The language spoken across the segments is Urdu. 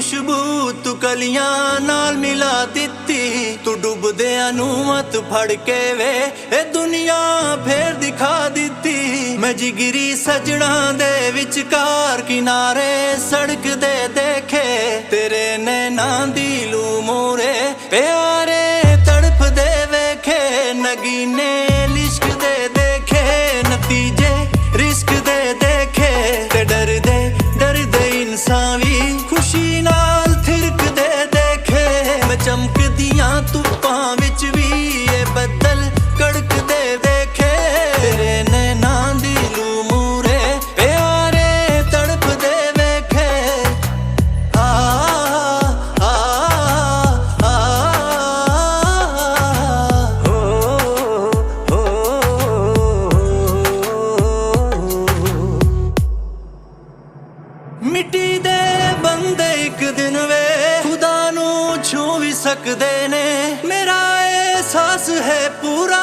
ਖੁਸ਼ਬੂ ਤੂੰ ਕਲੀਆਂ ਨਾਲ ਮਿਲਾ ਦਿੱਤੀ, ਤੂੰ ਡੁੱਬਦਿਆਂ ਨੂੰ ਮਤ ਫੜ ਕੇ ਵੇ ਇਹ ਦੁਨੀਆ ਫੇਰ ਦਿਖਾ ਦਿੱਤੀ। ਮੈਂ ਜਿਗਰੀ ਸਜਣਾ ਦੇ ਵਿਚਕਾਰ ਕਿਨਾਰੇ ਸੜਕ ਦੇ ਦੇਖੇ, ਤੇਰੇ ਨੈਣਾਂ ਦੀ ਲੂ ਮੂਰੇ ਪਿਆਰੇ ਤੜਫਦੇ ਵੇਖੇ, ਨਗੀਨੇ ਲਿਸ਼ਕ ਦੇ ਦੇਖੇ, ਨਤੀਜੇ ਰਿਸਕ ਦੇ ਦੇਖੇ, ਤੇ ਡਰਦੇ ਡਰਦੇ ਇਨਸਾਨ ਵੀ ਖੁਸ਼ੀ ਨਾਲ ਥਿਰਕਦੇ ਦੇਖੇ। ਮੈਂ ਚਮਕਦੀਆਂ ਧੁੱਪਾਂ ਵਿੱਚ ਵੀ ਇਹ ਬੱਦਲ ਕੜਕਦੇ ਦੇਖੇ, ਤੇਰੇ ਨੈਣਾਂ ਦੀ ਲੂ ਮੂਰੇ ਪਿਆਰੇ ਤੜਫਦੇ ਵੇਖੇ। ਆ ਆ ਆ ਮਿੱਟੀ ਦੇ ਬੰਦੇ ਇੱਕ ਦਿਨ ਵੇ ਖੁਦਾ ਨੂੰ ਛੂ ਵੀ ਸਕਦੇ ਨੇ, ਮੇਰਾ ਅਹਿਸਾਸ ਹੈ ਪੂਰਾ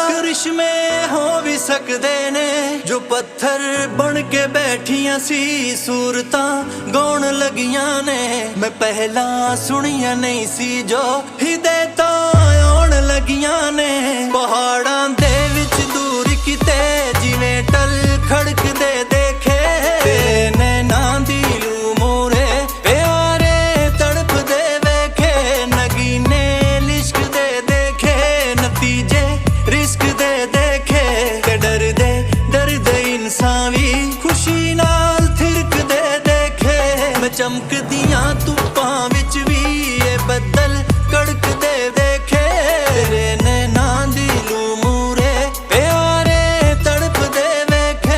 ਕਰਿਸ਼ਮੇ ਹੋ ਵੀ ਸਕਦੇ ਨੇ। ਜੋ ਪੱਥਰ ਬਣ ਕੇ ਬੈਠੀਆਂ ਸੀ ਸੂਰਤਾਂ ਗਾਉਣ ਲੱਗੀਆਂ ਨੇ, ਮੈਂ ਪਹਿਲਾਂ ਸੁਣੀਆਂ ਨਹੀਂ ਸੀ ਜੋ ਹਿਦਾਇਤਾਂ ਆਉਣ ਲੱਗੀਆਂ ਨੇ। ਪਹਾੜਾਂ ਦੇ ਵਿੱਚ ਦੂਰ ਕਿਤੇ ਜਿਵੇਂ ਟਲ ਖੜਕਦੇ ਦੇਖੇ, ਤੇ ਨੈਣਾਂ ਦੀ ਲੂ ਮੂਰੇ ਪਿਆਰੇ ਤੜਫਦੇ ਵੇਖੇ, ਨਗੀਨੇ ਲਿਸ਼ਕਦੇ ਦੇਖੇ, ਨਤੀਜੇ ਰਿਸਕ ਦੇ ਦੇਖੇ, ਤੇ ਡਰਦੇ ਡਰਦੇ ਇਨਸਾਨ ਵੀ ਖੁਸ਼ੀ ਨਾਲ ਥਿਰਕਦੇ ਦੇਖੇ। ਮੈਂ ਚਮਕਦੀਆਂ ਧੁੱਪਾਂ ਵਿੱਚ ਵੀ ਇਹ ਬੱਦਲ ਕੜਕਦੇ ਦੇਖੇ, ਤੇਰੇ ਨੈਣਾਂ ਦੀ ਲੂ ਮੂਰੇ ਪਿਆਰੇ ਤੜਫਦੇ ਵੇਖੇ।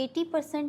80%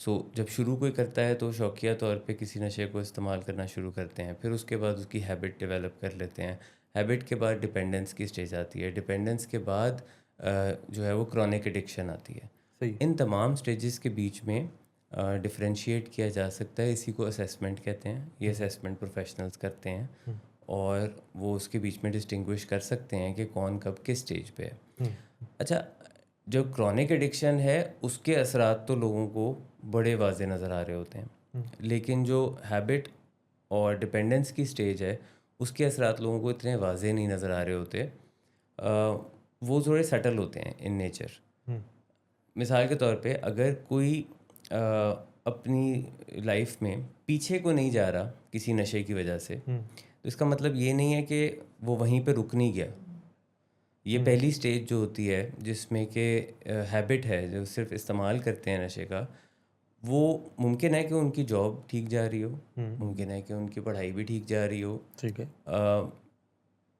جب شروع کوئی کرتا ہے تو شوقیہ طور پہ کسی نشے کو استعمال کرنا شروع کرتے ہیں، پھر اس کے بعد اس کی ہیبٹ ڈیولپ کر لیتے ہیں، ہیبٹ کے بعد ڈپینڈنس کی اسٹیج آتی ہے، ڈپینڈنس کے بعد جو ہے وہ کرونک ایڈکشن آتی ہے۔ صحیح۔ ان تمام اسٹیجز کے بیچ میں ڈفرینشیٹ کیا جا سکتا ہے، اسی کو اسیسمنٹ کہتے ہیں، یہ اسیسمنٹ پروفیشنلز کرتے ہیں، اور وہ اس کے بیچ میں ڈسٹنگوش کر سکتے ہیں کہ کون کب کس اسٹیج پہ ہے۔ اچھا، جو کرونک ایڈکشن ہے اس کے اثرات تو لوگوں کو بڑے واضح نظر آ رہے ہوتے ہیں، لیکن جو ہیبٹ اور ڈپینڈنس کی اسٹیج ہے اس کے اثرات لوگوں کو اتنے واضح نہیں نظر آ رہے ہوتے، وہ تھوڑے سٹل ہوتے ہیں ان نیچر۔ مثال کے طور پہ اگر کوئی اپنی لائف میں پیچھے کو نہیں جا رہا کسی نشے کی وجہ سے، تو اس کا مطلب یہ نہیں ہے کہ وہ وہیں پہ رک نہیں گیا۔ یہ پہلی سٹیج جو ہوتی ہے جس میں کہ ہیبٹ ہے، جو صرف استعمال کرتے ہیں نشے کا، وہ ممکن ہے کہ ان کی جاب ٹھیک جا رہی ہو، ممکن ہے کہ ان کی پڑھائی بھی ٹھیک جا رہی ہو، ٹھیک ہے،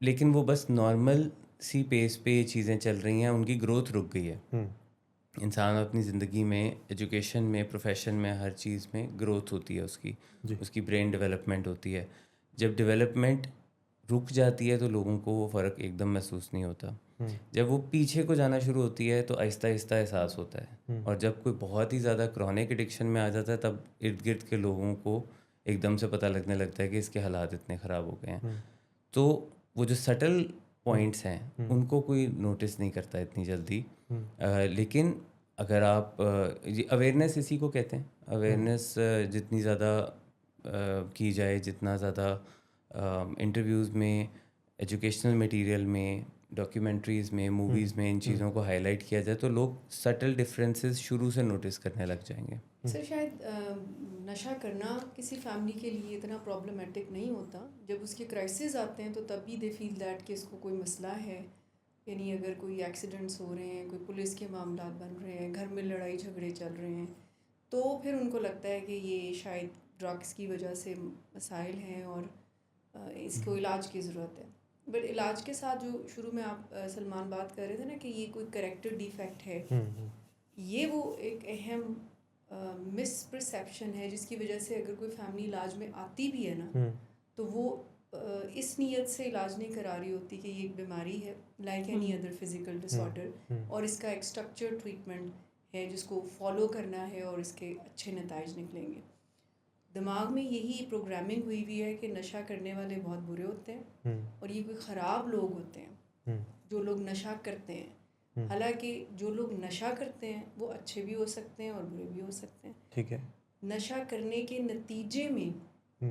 لیکن وہ بس نارمل سی پیس پہ یہ چیزیں چل رہی ہیں، ان کی گروتھ رک گئی ہے۔ انسان اپنی زندگی میں، ایجوکیشن میں، پروفیشن میں، ہر چیز میں گروتھ ہوتی ہے اس کی برین ڈیولپمنٹ ہوتی ہے۔ جب ڈیولپمنٹ رک جاتی ہے تو لوگوں کو وہ فرق ایک دم محسوس نہیں ہوتا۔ جب وہ پیچھے کو جانا شروع ہوتی ہے تو آہستہ آہستہ احساس ہوتا ہے، اور جب کوئی بہت ہی زیادہ کرونک ایڈکشن میں آ جاتا ہے تب ارد گرد کے لوگوں کو ایک دم سے پتہ لگنے لگتا ہے کہ اس کے حالات اتنے خراب ہو گئے ہیں۔ تو وہ جو سٹل پوائنٹس ہیں ان کو کوئی نوٹس نہیں کرتا اتنی جلدی، لیکن اگر آپ اویئرنیس اسی کو کہتے ہیں، اویئرنیس جتنی زیادہ کی جائے، جتنا زیادہ انٹرویوز میں، ایجوکیشنل مٹیریل میں، ڈاکیومنٹریز میں، موویز میں ان چیزوں کو ہائی لائٹ کیا جائے تو لوگ سٹل ڈفرینسز شروع سے نوٹس کرنے لگ جائیں گے۔ سر شاید نشہ کرنا کسی فیملی کے لیے اتنا پرابلمٹک نہیں ہوتا، جب اس کے کرائسز آتے ہیں تو تبھی دے فیل دیٹ کہ اس کو کوئی مسئلہ ہے، یعنی اگر کوئی ایکسیڈنٹس ہو رہے ہیں، کوئی پولیس کے معاملات بن رہے ہیں، گھر میں لڑائی جھگڑے چل رہے ہیں، تو پھر ان کو لگتا ہے کہ یہ شاید ڈرگس کی وجہ سے مسائل ہیں اور اس کو علاج کی ضرورت ہے۔ بٹ علاج کے ساتھ جو شروع میں آپ سلمان بات کر رہے تھے نا کہ یہ کوئی کریکٹر ڈیفیکٹ ہے، یہ وہ ایک اہم مس پرسیپشن ہے جس کی وجہ سے اگر کوئی فیملی علاج میں آتی بھی ہے نا تو وہ اس نیت سے علاج نہیں کرا رہی ہوتی کہ یہ ایک بیماری ہے لائک اینی ادر فزیکل ڈس آرڈر، اور اس کا ایک اسٹرکچر ٹریٹمنٹ ہے جس کو فالو کرنا ہے اور اس کے اچھے نتائج نکلیں گے۔ دماغ میں یہی پروگرامنگ ہوئی ہے کہ نشہ کرنے والے بہت برے ہوتے ہیں اور یہ کوئی خراب لوگ ہوتے ہیں جو لوگ نشہ کرتے ہیں، حالانکہ جو لوگ نشہ کرتے ہیں وہ اچھے بھی ہو سکتے ہیں اور برے بھی ہو سکتے ہیں۔ ٹھیک ہے، نشہ کرنے کے نتیجے میں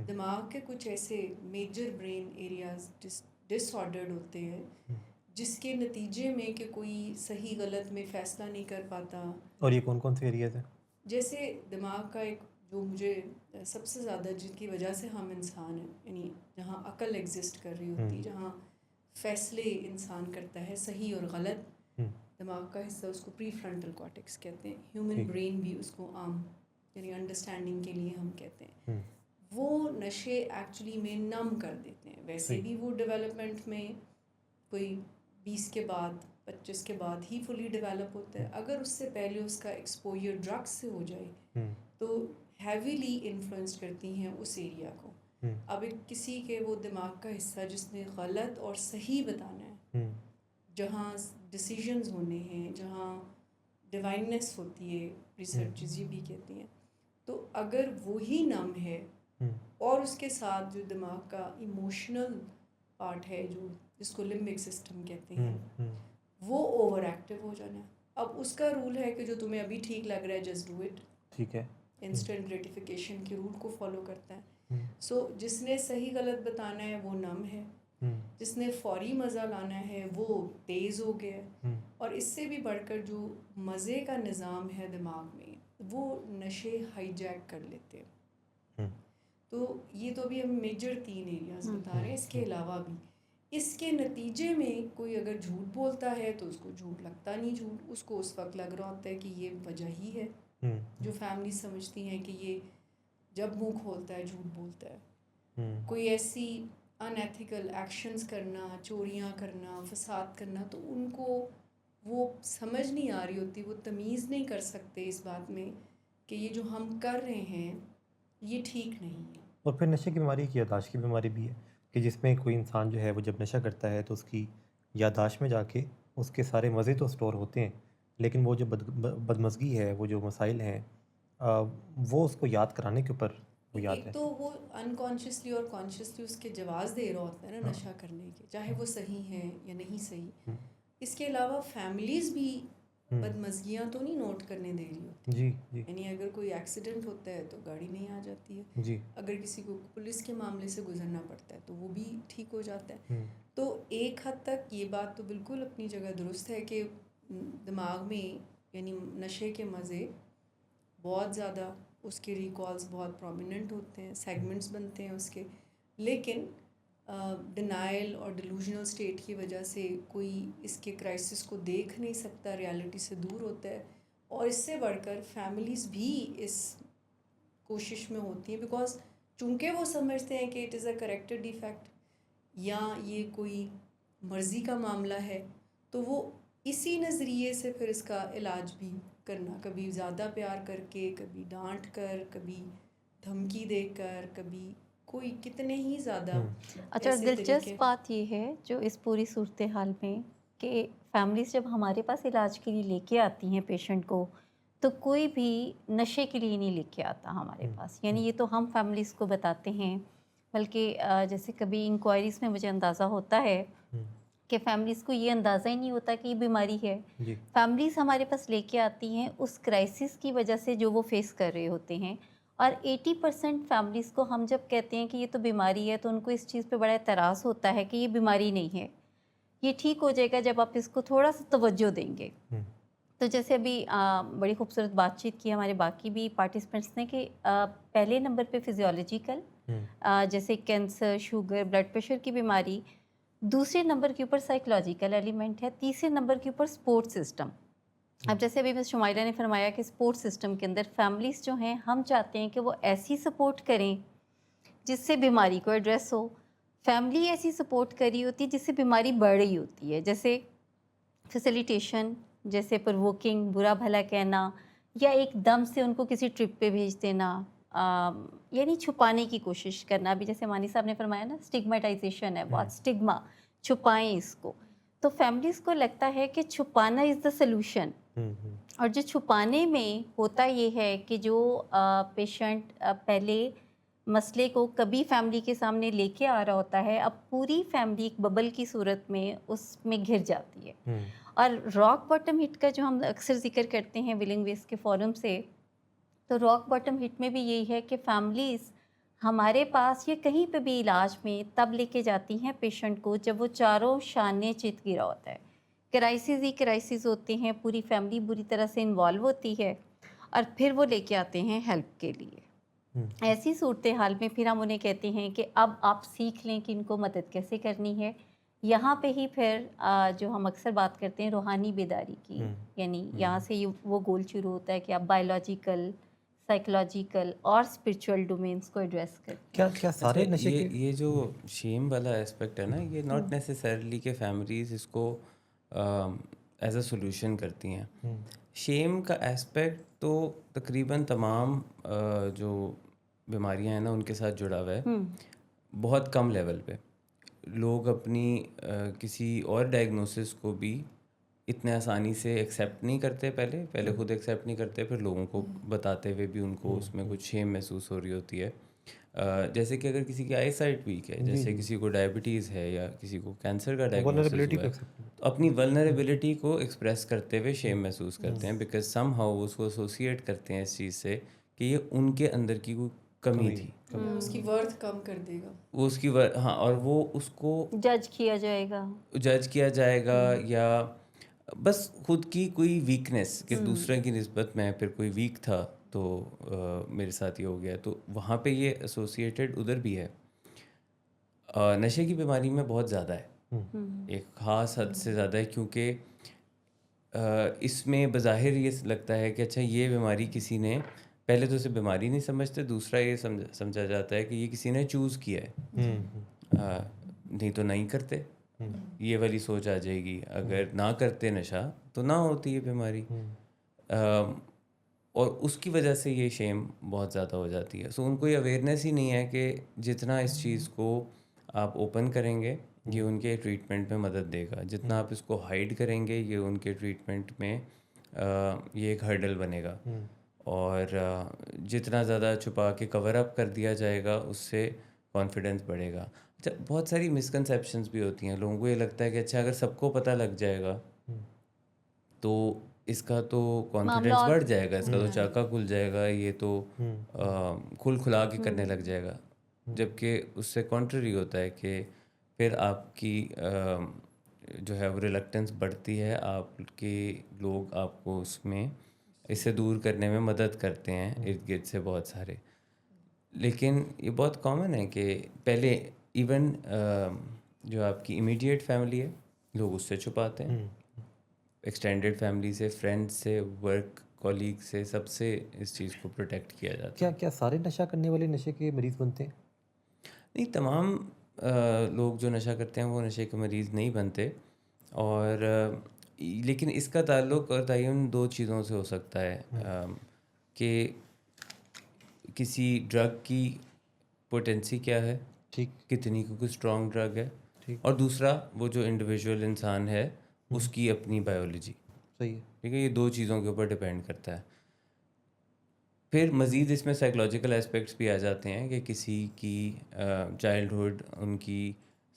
دماغ کے کچھ ایسے میجر برین ایریاز ڈس آرڈرڈ ہوتے ہیں جس کے نتیجے میں کہ کوئی صحیح غلط میں فیصلہ نہیں کر پاتا۔ اور یہ کون کون سے ایریاز ہیں؟ جیسے دماغ کا ایک جو مجھے سب سے زیادہ جن کی وجہ سے ہم انسان ہیں، یعنی جہاں عقل ایگزسٹ کر رہی ہوتی، جہاں فیصلے انسان کرتا ہے صحیح اور غلط، دماغ کا حصہ اس کو پری فرنٹل کارٹیکس کہتے ہیں، ہیومن برین بھی اس کو عام یعنی انڈرسٹینڈنگ کے لیے ہم کہتے ہیں۔ وہ نشے ایکچولی میں نم کر دیتے ہیں، ویسے بھی وہ ڈیولپمنٹ میں کوئی 20 کے بعد 25 کے بعد ہی فلی ڈیولپ ہوتا ہے۔ اگر اس سے پہلے اس کا ایکسپوجر ڈرگس سے ہو جائے تو ہیویلی انفلوئنس کرتی ہیں اس ایریا کو۔ اب ایک کسی کے وہ دماغ کا حصہ جس نے غلط اور صحیح بتانا ہے، جہاں ڈیسیژنز ہونے ہیں، جہاں ڈیوائننس ہوتی ہے، ریسرچز یہ بھی کہتی ہیں، تو اگر وہی نم ہے اور اس کے ساتھ جو دماغ کا ایموشنل پارٹ ہے جو جس کو لمبک سسٹم کہتے ہیں، وہ اوور ایکٹیو ہو جانا ہے۔ اب اس کا رول ہے کہ جو تمہیں ابھی ٹھیک لگ رہا ہے جسٹ ڈو اٹ، ٹھیک ہے، انسٹنٹ گریٹیفیکیشن کے رول کو فالو کرتا ہے۔ سو جس نے صحیح غلط بتانا ہے وہ نم ہے، جس نے فوری مزہ لانا ہے وہ تیز ہو گیا ہے، اور اس سے بھی بڑھ کر جو مزے کا نظام ہے دماغ میں وہ نشے ہائی جیک کر لیتے ہیں۔ تو یہ تو ابھی ہم میجر 3 ایریاز بتا رہے ہیں، اس کے علاوہ بھی اس کے نتیجے میں کوئی اگر جھوٹ بولتا ہے تو اس کو جھوٹ لگتا نہیں، جھوٹ اس کو اس وقت لگ رہا ہوتا ہے کہ یہ وجہ ہی ہے، جو فیملی سمجھتی ہیں کہ یہ جب منہ کھولتا ہے جھوٹ بولتا ہے۔ کوئی ایسی ان ایتھیکل ایکشنز کرنا، چوریاں کرنا، فساد کرنا، تو ان کو وہ سمجھ نہیں آ رہی ہوتی، وہ تمیز نہیں کر سکتے اس بات میں کہ یہ جو ہم کر رہے ہیں یہ ٹھیک نہیں ہے. اور پھر نشے کی بیماری کی یاداشت کی بیماری بھی ہے کہ جس میں کوئی انسان جو ہے وہ جب نشہ کرتا ہے تو اس کی یاداشت میں جا کے اس کے سارے مزے تو سٹور ہوتے ہیں، لیکن وہ جو بدمزگی ہے، وہ جو مسائل ہیں وہ اس کو یاد کرانے کے اوپر وہ یاد ایک ہے. تو وہ انکانشیسلی اور کانشیسلی اس کے جواز دے رہا ہوتا ہے نا نشہ کرنے کے، چاہے وہ صحیح ہے یا نہیں صحیح. اس کے علاوہ فیملیز بھی بدمزگیاں تو نہیں نوٹ کرنے دے رہی ہوتی. جی جی یعنی اگر کوئی ایکسیڈنٹ ہوتا ہے تو گاڑی نہیں آ جاتی ہے، جی اگر کسی کو پولیس کے معاملے سے گزرنا پڑتا ہے تو وہ بھی ٹھیک ہو جاتا ہے. تو ایک حد تک یہ بات تو بالکل اپنی جگہ درست ہے کہ دماغ میں یعنی نشے کے مزے بہت زیادہ، اس کے ریکالز بہت پرومیننٹ ہوتے ہیں، سیگمنٹس بنتے ہیں اس کے، لیکن ڈینائل اور ڈیلوژنل اسٹیٹ کی وجہ سے کوئی اس کے کرائسس کو دیکھ نہیں سکتا، ریالٹی سے دور ہوتا ہے. اور اس سے بڑھ کر فیملیز بھی اس کوشش میں ہوتی ہیں، بیکاز چونکہ وہ سمجھتے ہیں کہ it is a character defect یا یہ کوئی مرضی کا معاملہ ہے، تو وہ اسی نظریے سے پھر اس کا علاج بھی کرنا، کبھی زیادہ پیار کر کے، کبھی ڈانٹ کر، کبھی دھمکی دے کر، کبھی کوئی کتنے ہی زیادہ اچھا، ایسے دلچسپ طریقے. بات یہ ہے جو اس پوری صورتحال میں کہ فیملیز جب ہمارے پاس علاج کے لیے لے کے آتی ہیں پیشنٹ کو تو کوئی بھی نشے کے لیے نہیں لے کے آتا ہمارے پاس. یعنی یہ تو ہم فیملیز کو بتاتے ہیں، بلکہ جیسے کبھی انکوائریز میں مجھے اندازہ ہوتا ہے کہ فیملیز کو یہ اندازہ ہی نہیں ہوتا کہ یہ بیماری ہے. فیملیز ہمارے پاس لے کے آتی ہیں اس کرائسس کی وجہ سے جو وہ فیس کر رہے ہوتے ہیں، اور 80% فیملیز کو ہم جب کہتے ہیں کہ یہ تو بیماری ہے تو ان کو اس چیز پہ بڑا اعتراض ہوتا ہے کہ یہ بیماری نہیں ہے، یہ ٹھیک ہو جائے گا جب آپ اس کو تھوڑا سا توجہ دیں گے. تو جیسے ابھی بڑی خوبصورت بات چیت کی ہمارے باقی بھی پارٹیسپینٹس نے کہ پہلے نمبر پہ فزیولوجیکل جیسے کینسر، شوگر، بلڈ پریشر کی بیماری، دوسرے نمبر کے اوپر سائیکلوجیکل ایلیمنٹ ہے، تیسرے نمبر کے اوپر سپورٹ سسٹم. اب جیسے ابھی مس شمائلہ نے فرمایا کہ سپورٹ سسٹم کے اندر فیملیز جو ہیں ہم چاہتے ہیں کہ وہ ایسی سپورٹ کریں جس سے بیماری کو ایڈریس ہو. فیملی ایسی سپورٹ کر رہی ہوتی ہے جس سے بیماری بڑھ رہی ہوتی ہے، جیسے فیسیلیٹیشن، جیسے پرووکنگ، برا بھلا کہنا، یا ایک دم سے ان کو کسی ٹرپ پہ بھیج دینا، یعنی چھپانے کی کوشش کرنا. ابھی جیسے مانی صاحب نے فرمایا نا اسٹگمیٹائزیشن ہے، بہت اسٹگما، چھپائیں اس کو. تو فیملیز کو لگتا ہے کہ چھپانا از دا سلوشن، اور جو چھپانے میں ہوتا یہ ہے کہ جو پیشنٹ پہلے مسئلے کو کبھی فیملی کے سامنے لے کے آ رہا ہوتا ہے، اب پوری فیملی ایک ببل کی صورت میں اس میں گھر جاتی ہے. اور راک باٹم ہٹ کا جو ہم اکثر ذکر کرتے ہیں ولنگ ویز کے فورم سے، تو راک باٹم ہٹ میں بھی یہی ہے کہ فیملیز ہمارے پاس یا کہیں پہ بھی علاج میں تب لے کے جاتی ہیں پیشنٹ کو جب وہ چاروں شانے چت گرا ہوتا ہے، کرائسس ہی کرائسس ہوتے ہیں، پوری فیملی بری طرح سے انوالو ہوتی ہے، اور پھر وہ لے کے آتے ہیں ہیلپ کے لیے. ایسی صورتحال میں پھر ہم انہیں کہتے ہیں کہ اب آپ سیکھ لیں کہ ان کو مدد کیسے کرنی ہے. یہاں پہ ہی پھر جو ہم اکثر بات کرتے ہیں روحانی بیداری کی، یعنی یہاں سے وہ گول شروع ہوتا ہے کہ آپ بایولوجیکل، سائیکلوجیکل اور اسپرچول ڈومینس کو ایڈریس کریں. کیا سارے نشے کے یہ جو شیم والا اسپیکٹ ہے نا، یہ ناٹ نیسسرلی کہ فیملیز اس کو ایز اے سولوشن کرتی ہیں. شیم کا اسپیکٹ تو تقریباً تمام جو بیماریاں ہیں نا ان کے ساتھ جڑا ہوا ہے. بہت کم لیول پہ لوگ اپنی کسی اور ڈائگنوسس کو بھی اتنے آسانی سے ایکسیپٹ نہیں کرتے، پہلے خود ایکسیپٹ نہیں کرتے، پھر لوگوں کو بتاتے ہوئے بھی ان کو اس میں کچھ شیم محسوس ہو رہی ہوتی ہے. جیسے کہ اگر کسی کی آئی سائٹ ویک ہے، جیسے کسی کو ڈائبٹیز ہے یا کسی کو کینسر کا ڈائگنوسس ہوا ہے، تو اپنی ولنریبلٹی کو ایکسپریس کرتے ہوئے شیم محسوس کرتے ہیں، بیکاز سم ہاؤ اس کو ایسوسیٹ کرتے ہیں اس چیز سے کہ یہ ان کے اندر کی کوئی کمی تھی، اس کی ورتھ کم کر دے گا، وہ اس کی ہاں، اور وہ اس کو جج کیا جائے گا یا بس خود کی کوئی ویکنیس کہ دوسرے کی نسبت میں پھر کوئی ویک تھا تو میرے ساتھ یہ ہو گیا، تو وہاں پہ یہ ایسوسیٹیڈ ادھر بھی ہے. نشے کی بیماری میں بہت زیادہ ہے، ایک خاص حد سے زیادہ ہے، کیونکہ اس میں بظاہر یہ لگتا ہے کہ اچھا یہ بیماری کسی نے، پہلے تو اسے بیماری نہیں سمجھتے، دوسرا یہ سمجھا جاتا ہے کہ یہ کسی نے چوز کیا ہے، نہیں تو نہیں کرتے، یہ والی سوچ آ جائے گی. اگر نہ کرتے نشہ تو نہ ہوتی یہ بیماری. اور اس کی وجہ سے یہ شیم بہت زیادہ ہو جاتی ہے. سو ان کو یہ اویئرنیس ہی نہیں ہے کہ جتنا اس چیز کو آپ اوپن کریں گے یہ ان کے ٹریٹمنٹ میں مدد دے گا, جتنا آپ اس کو ہائڈ کریں گے یہ ان کے ٹریٹمنٹ میں یہ ایک ہرڈل بنے گا, اور جتنا زیادہ چھپا کے کور اپ کر دیا جائے گا اس سے کانفیڈنس بڑھے گا. اچھا, بہت ساری مسکنسیپشنس بھی ہوتی ہیں. لوگوں کو یہ لگتا ہے کہ اچھا اگر سب کو پتہ لگ جائے گا تو اس کا تو کانفیڈنس بڑھ جائے گا, اس کا تو چاکا کھل جائے گا, یہ تو کھلا کے کرنے لگ جائے گا. جبکہ اس سے کانٹری ہوتا ہے کہ پھر آپ کی جو ہے وہ ریلکٹنس بڑھتی ہے, آپ کے لوگ آپ کو اس سے دور کرنے میں مدد کرتے ہیں ارد گرد سے بہت سارے. لیکن یہ بہت کامن ہے کہ پہلے ایون جو آپ کی امیڈیٹ فیملی ہے لوگ اس سے چھپاتے ہیں, ایکسٹینڈیڈ فیملی سے, فرینڈ سے, ورک کولیگ سے, سب سے اس چیز کو پروٹیکٹ کیا جاتا ہے. کیا سارے نشہ کرنے والے نشے کے مریض بنتے ہیں؟ نہیں, تمام لوگ جو نشہ کرتے ہیں وہ نشے کے مریض نہیں بنتے, اور لیکن اس کا تعلق اور تعین دو چیزوں سے ہو سکتا ہے کہ کسی ڈرگ کی پوٹینسی کیا ہے, ٹھیک, کتنی کوئی اسٹرانگ ڈرگ ہے, ٹھیک, اور دوسرا وہ جو انڈیویژول انسان ہے اس کی اپنی بایولوجی. صحیح ہے. ٹھیک ہے, یہ دو چیزوں کے اوپر ڈپینڈ کرتا ہے. پھر مزید اس میں سائیکلوجیکل اسپیکٹس بھی آ جاتے ہیں کہ کسی کی چائلڈہڈ, ان کی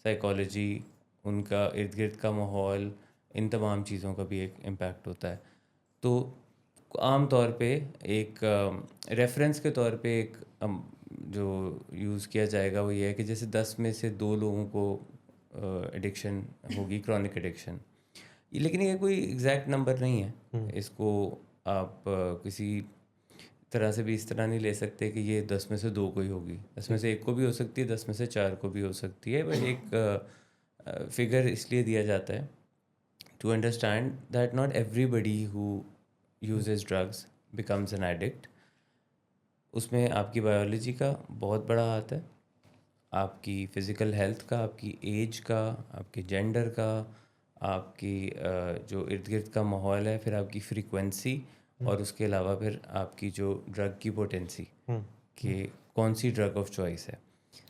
سائیکالوجی, ان کا ارد گرد کا ماحول, ان تمام چیزوں کا بھی ایک امپیکٹ ہوتا ہے. تو عام طور پہ ایک ریفرنس کے طور پہ ایک جو یوز کیا جائے گا وہ یہ ہے کہ جیسے 10 میں سے 2 لوگوں کو ایڈکشن ہوگی, کرونک ایڈکشن. لیکن یہ کوئی ایگزیکٹ نمبر نہیں ہے, اس کو آپ کسی طرح سے بھی اس طرح نہیں لے سکتے کہ یہ 10 میں سے 2 کو ہی ہوگی, 10 میں سے 1 کو بھی ہو سکتی ہے, 10 میں سے 4 کو بھی ہو سکتی ہے. بٹ ایک فگر اس لیے دیا جاتا ہے to understand that not everybody who uses drugs becomes an addict. اس میں آپ کی بایولوجی کا بہت بڑا ہاتھ ہے, آپ کی فزیکل ہیلتھ کا, آپ کی ایج کا, آپ کے جینڈر کا, آپ کی جو ارد گرد کا ماحول ہے, پھر آپ کی فریکوینسی, اور اس کے علاوہ پھر آپ کی جو ڈرگ کی پوٹینسی کہ کون سی ڈرگ آف چوائس ہے.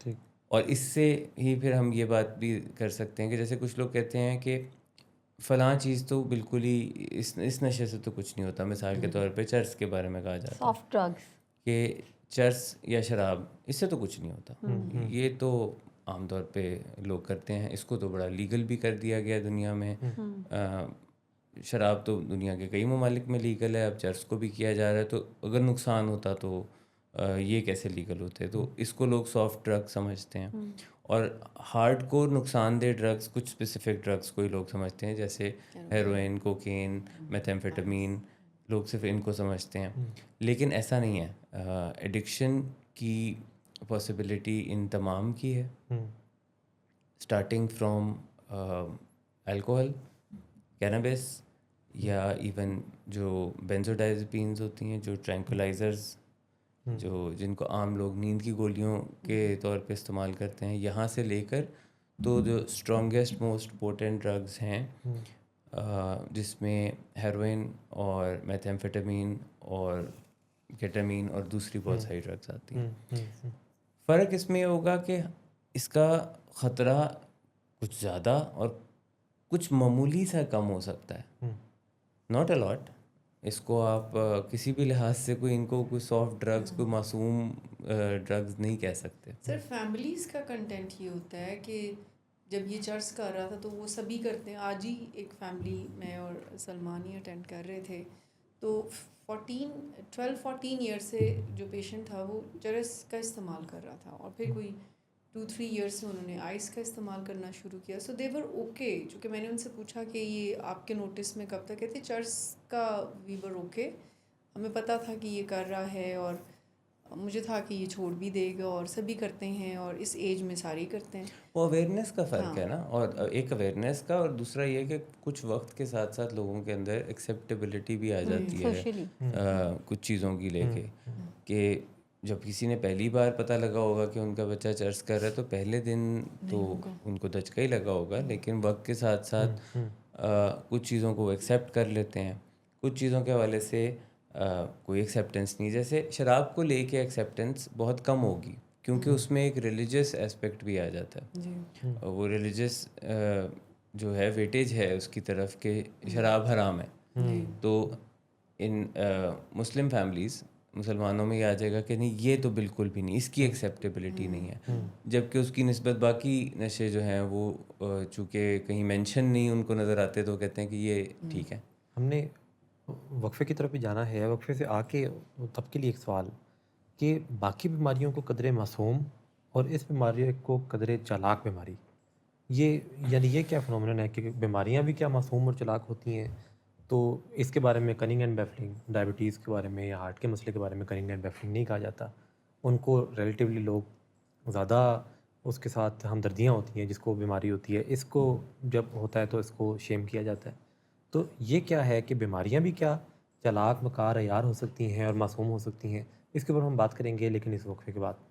ٹھیک, اور اس سے ہی پھر ہم یہ بات بھی کر سکتے ہیں کہ جیسے کچھ لوگ کہتے ہیں کہ فلاں چیز تو بالکل ہی اس نشے سے تو کچھ نہیں ہوتا. مثال کے طور پہ چرس کے بارے میں کہا جاتا ہے سافٹ ڈرگس کہ چرس یا شراب اس سے تو کچھ نہیں ہوتا, یہ تو عام طور پہ لوگ کرتے ہیں, اس کو تو بڑا لیگل بھی کر دیا گیا دنیا میں. شراب تو دنیا کے کئی ممالک میں لیگل ہے, اب چرس کو بھی کیا جا رہا ہے, تو اگر نقصان ہوتا تو یہ کیسے لیگل ہوتے. تو اس کو لوگ سافٹ ڈرگ سمجھتے ہیں, اور ہارڈ کور نقصان دہ ڈرگس کچھ اسپیسیفک ڈرگس کو ہی لوگ سمجھتے ہیں, جیسے ہیروئن, کوکین, میتھمفیٹامین, لوگ صرف ان کو سمجھتے ہیں. لیکن ایسا نہیں ہے, ایڈکشن کی پاسبلٹی ان تمام کی ہے, اسٹارٹنگ فرام الکوہل, کینابس, یا ایون جو بینزوڈائزپینز ہوتی ہیں, جو ٹرینکولائزرز, جو جن کو عام لوگ نیند کی گولیوں کے طور پہ استعمال کرتے ہیں, یہاں سے لے کر تو جو اسٹرانگیسٹ موسٹ پوٹنٹ ڈرگز ہیں جس میں ہیروئن اور میتھمفیٹامین اور کیٹامین اور دوسری بہت ساری ڈرگز آتی ہیں. فرق اس میں یہ ہوگا کہ اس کا خطرہ کچھ زیادہ اور کچھ معمولی سا کم ہو سکتا ہے, ناٹ اے لاٹ. اس کو آپ کسی بھی لحاظ سے ان کو کوئی سافٹ ڈرگز, کوئی معصوم ڈرگز نہیں کہہ سکتے. سر فیملیز کا کنٹینٹ یہ ہوتا ہے کہ جب یہ چرچ کر رہا تھا تو وہ سبھی کرتے ہیں. آج ہی ایک فیملی میں اور سلمان ہی اٹینڈ کر رہے تھے, تو 12-14 ایئر سے جو پیشنٹ تھا وہ چرس کا استعمال کر رہا تھا, اور پھر کوئی 2-3 ایئرس سے انہوں نے آئس کا استعمال کرنا شروع کیا. سو دے ور اوکے. چونکہ میں نے ان سے پوچھا کہ یہ آپ کے نوٹس میں کب تک, کہتے چرس کا وی ور اوکے, ہمیں پتہ تھا کہ یہ کر رہا ہے, اور مجھے تھا کہ یہ چھوڑ بھی دے گا, اور سبھی کرتے ہیں, اور اس ایج میں سارے کرتے ہیں. وہ اویئرنیس کا فرق ہے نا, اور ایک اویئرنیس کا, اور دوسرا یہ کہ کچھ وقت کے ساتھ ساتھ لوگوں کے اندر ایکسیپٹیبلٹی بھی آ جاتی ہے کچھ چیزوں کی لے کے, کہ جب کسی نے پہلی بار پتہ لگا ہوگا کہ ان کا بچہ چرس کر رہا ہے تو پہلے دن تو ان کو دھچکا ہی لگا ہوگا, لیکن وقت کے ساتھ ساتھ کچھ چیزوں کو ایکسیپٹ کر لیتے ہیں. کچھ چیزوں کے حوالے سے کوئی ایکسیپٹنس نہیں. جیسے شراب کو لے کے ایکسیپٹنس بہت کم ہوگی کیونکہ اس میں ایک ریلیجس اسپیکٹ بھی آ جاتا ہے. جی وہ ریلیجس جو ہے ویٹیج ہے اس کی طرف کہ شراب حرام ہے. تو ان مسلم فیملیز مسلمانوں میں یہ آ جائے گا کہ نہیں یہ تو بالکل بھی نہیں, اس کی ایکسیپٹیبلٹی نہیں ہے, جبکہ اس کی نسبت باقی نشے جو ہیں وہ چونکہ کہیں مینشن نہیں ان کو نظر آتے تو کہتے ہیں کہ یہ ٹھیک ہے. ہم نے وقفے کی طرف بھی جانا ہے. وقفے سے آ کے تب کے لیے ایک سوال کہ باقی بیماریوں کو قدرے معصوم اور اس بیماری کو قدرے چالاک بیماری, یہ یعنی یہ کیا فنومینن ہے کہ بیماریاں بھی کیا معصوم اور چالاک ہوتی ہیں؟ تو اس کے بارے میں کننگ اینڈ بیفلنگ, ڈائبٹیز کے بارے میں یا ہارٹ کے مسئلے کے بارے میں کننگ اینڈ بیفلنگ نہیں کہا جاتا. ان کو ریلیٹیولی لوگ زیادہ اس کے ساتھ ہمدردیاں ہوتی ہیں جس کو بیماری ہوتی ہے, اس کو جب ہوتا ہے تو اس کو شیم کیا جاتا ہے. تو یہ کیا ہے کہ بیماریاں بھی کیا چالاک مکار عیار ہو سکتی ہیں اور معصوم ہو سکتی ہیں؟ اس کے اوپر ہم بات کریں گے لیکن اس وقفے کے بعد.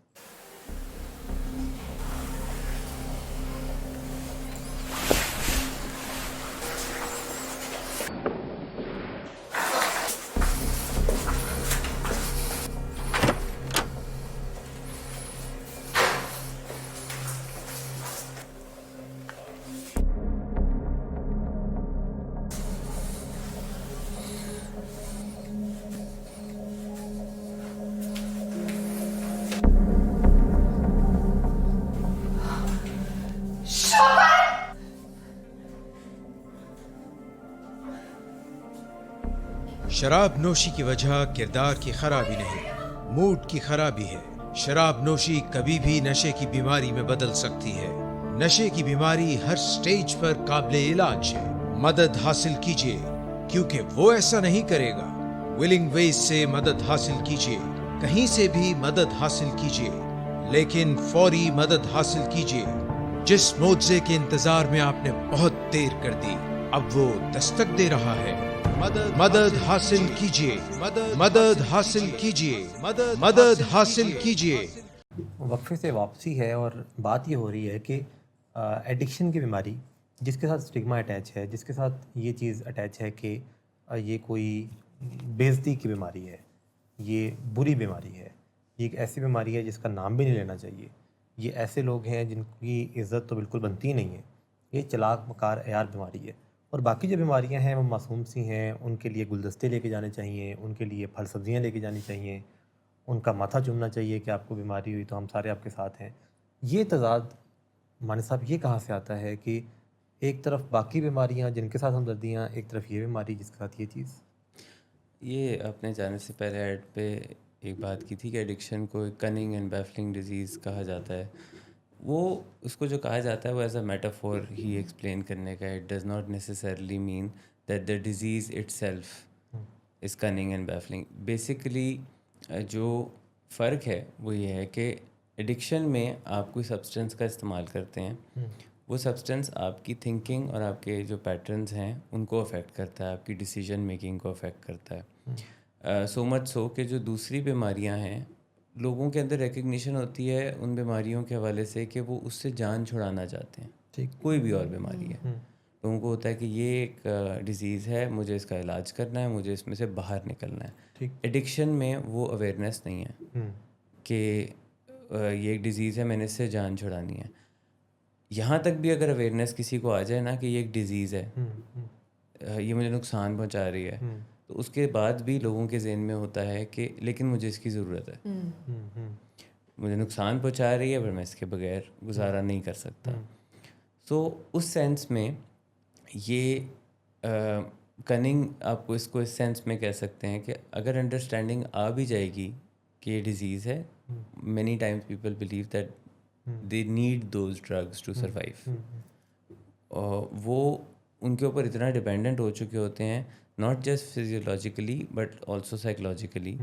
شراب نوشی کی وجہ کردار کی خرابی نہیں, موڈ کی خرابی ہے. شراب نوشی کبھی بھی نشے کی بیماری میں بدل سکتی ہے. نشے کی بیماری ہر سٹیج پر قابل علاج ہے. مدد حاصل کیجیے کیونکہ وہ ایسا نہیں کرے گا. ولنگ ویز سے مدد حاصل کیجیے, کہیں سے بھی مدد حاصل کیجیے, لیکن فوری مدد حاصل کیجیے. جس معجزے کے انتظار میں آپ نے بہت دیر کر دی اب وہ دستک دے رہا ہے. مدد حاصل کیجیے, مدد حاصل کیجیے, مدد حاصل کیجیے. وقفے سے واپسی ہے اور بات یہ ہو رہی ہے کہ ایڈکشن کی بیماری جس کے ساتھ اسٹگما اٹیچ ہے, جس کے ساتھ یہ چیز اٹیچ ہے کہ یہ کوئی بے عزتی کی بیماری ہے, یہ بری بیماری ہے, یہ ایک ایسی بیماری ہے جس کا نام بھی نہیں لینا چاہیے. یہ ایسے لوگ ہیں جن کی عزت تو بالکل بنتی نہیں ہے. یہ چالاک مکار عیار بیماری ہے. اور باقی جو بیماریاں ہیں وہ معصوم سی ہیں, ان کے لیے گلدستے لے کے جانے چاہیے, ان کے لیے پھل سبزیاں لے کے جانی چاہیے, ان کا ماتھا چومنا چاہیے کہ آپ کو بیماری ہوئی تو ہم سارے آپ کے ساتھ ہیں. یہ تضاد مانی صاحب یہ کہاں سے آتا ہے کہ ایک طرف باقی بیماریاں جن کے ساتھ ہمدردیاں, ایک طرف یہ بیماری جس کے ساتھ یہ چیز؟ یہ اپنے جانے سے پہلے ایڈ پہ ایک بات کی تھی کہ ایڈکشن کو ایک کننگ اینڈ بیفلنگ ڈیزیز کہا جاتا ہے. وہ اس کو جو کہا جاتا ہے وہ ایز اے میٹافور ہی ایکسپلین کرنے کا. It does not necessarily mean that the disease itself is cunning and baffling. Basically جو فرق ہے وہ یہ ہے کہ ایڈکشن میں آپ کوئی سبسٹنس کا استعمال کرتے ہیں, وہ سبسٹنس آپ کی تھنکنگ اور آپ کے جو پیٹرنز ہیں ان کو افیکٹ کرتا ہے, آپ کی ڈیسیجن میکنگ کو افیکٹ کرتا ہے. سو مچ سو کہ جو دوسری بیماریاں ہیں لوگوں کے اندر ریکگنیشن ہوتی ہے ان بیماریوں کے حوالے سے کہ وہ اس سے جان چھڑانا چاہتے ہیں. کوئی بھی اور بیماری ہے لوگوں کو ہوتا ہے کہ یہ ایک ڈیزیز ہے, مجھے اس کا علاج کرنا ہے, مجھے اس میں سے باہر نکلنا ہے. ایڈکشن میں وہ اویئرنیس نہیں ہے کہ یہ ایک ڈیزیز ہے, میں نے اس سے جان چھڑانی ہے. یہاں تک بھی اگر اویئرنیس کسی کو آ جائے نا کہ یہ ایک ڈیزیز ہے, یہ مجھے نقصان پہنچا رہی ہے, تو اس کے بعد بھی لوگوں کے ذہن میں ہوتا ہے کہ لیکن مجھے اس کی ضرورت ہے, مجھے نقصان پہنچا رہی ہے پر میں اس کے بغیر گزارا نہیں کر سکتا. سو اس سینس میں یہ کننگ آپ کو اس کو اس سینس میں کہہ سکتے ہیں کہ اگر انڈرسٹینڈنگ آ بھی جائے گی کہ یہ ڈیزیز ہے, many times people believe that they need those drugs to survive. وہ ان کے اوپر اتنا ڈپینڈنٹ ہو چکے ہوتے ہیں not just فزیولوجیکلی but also psychologically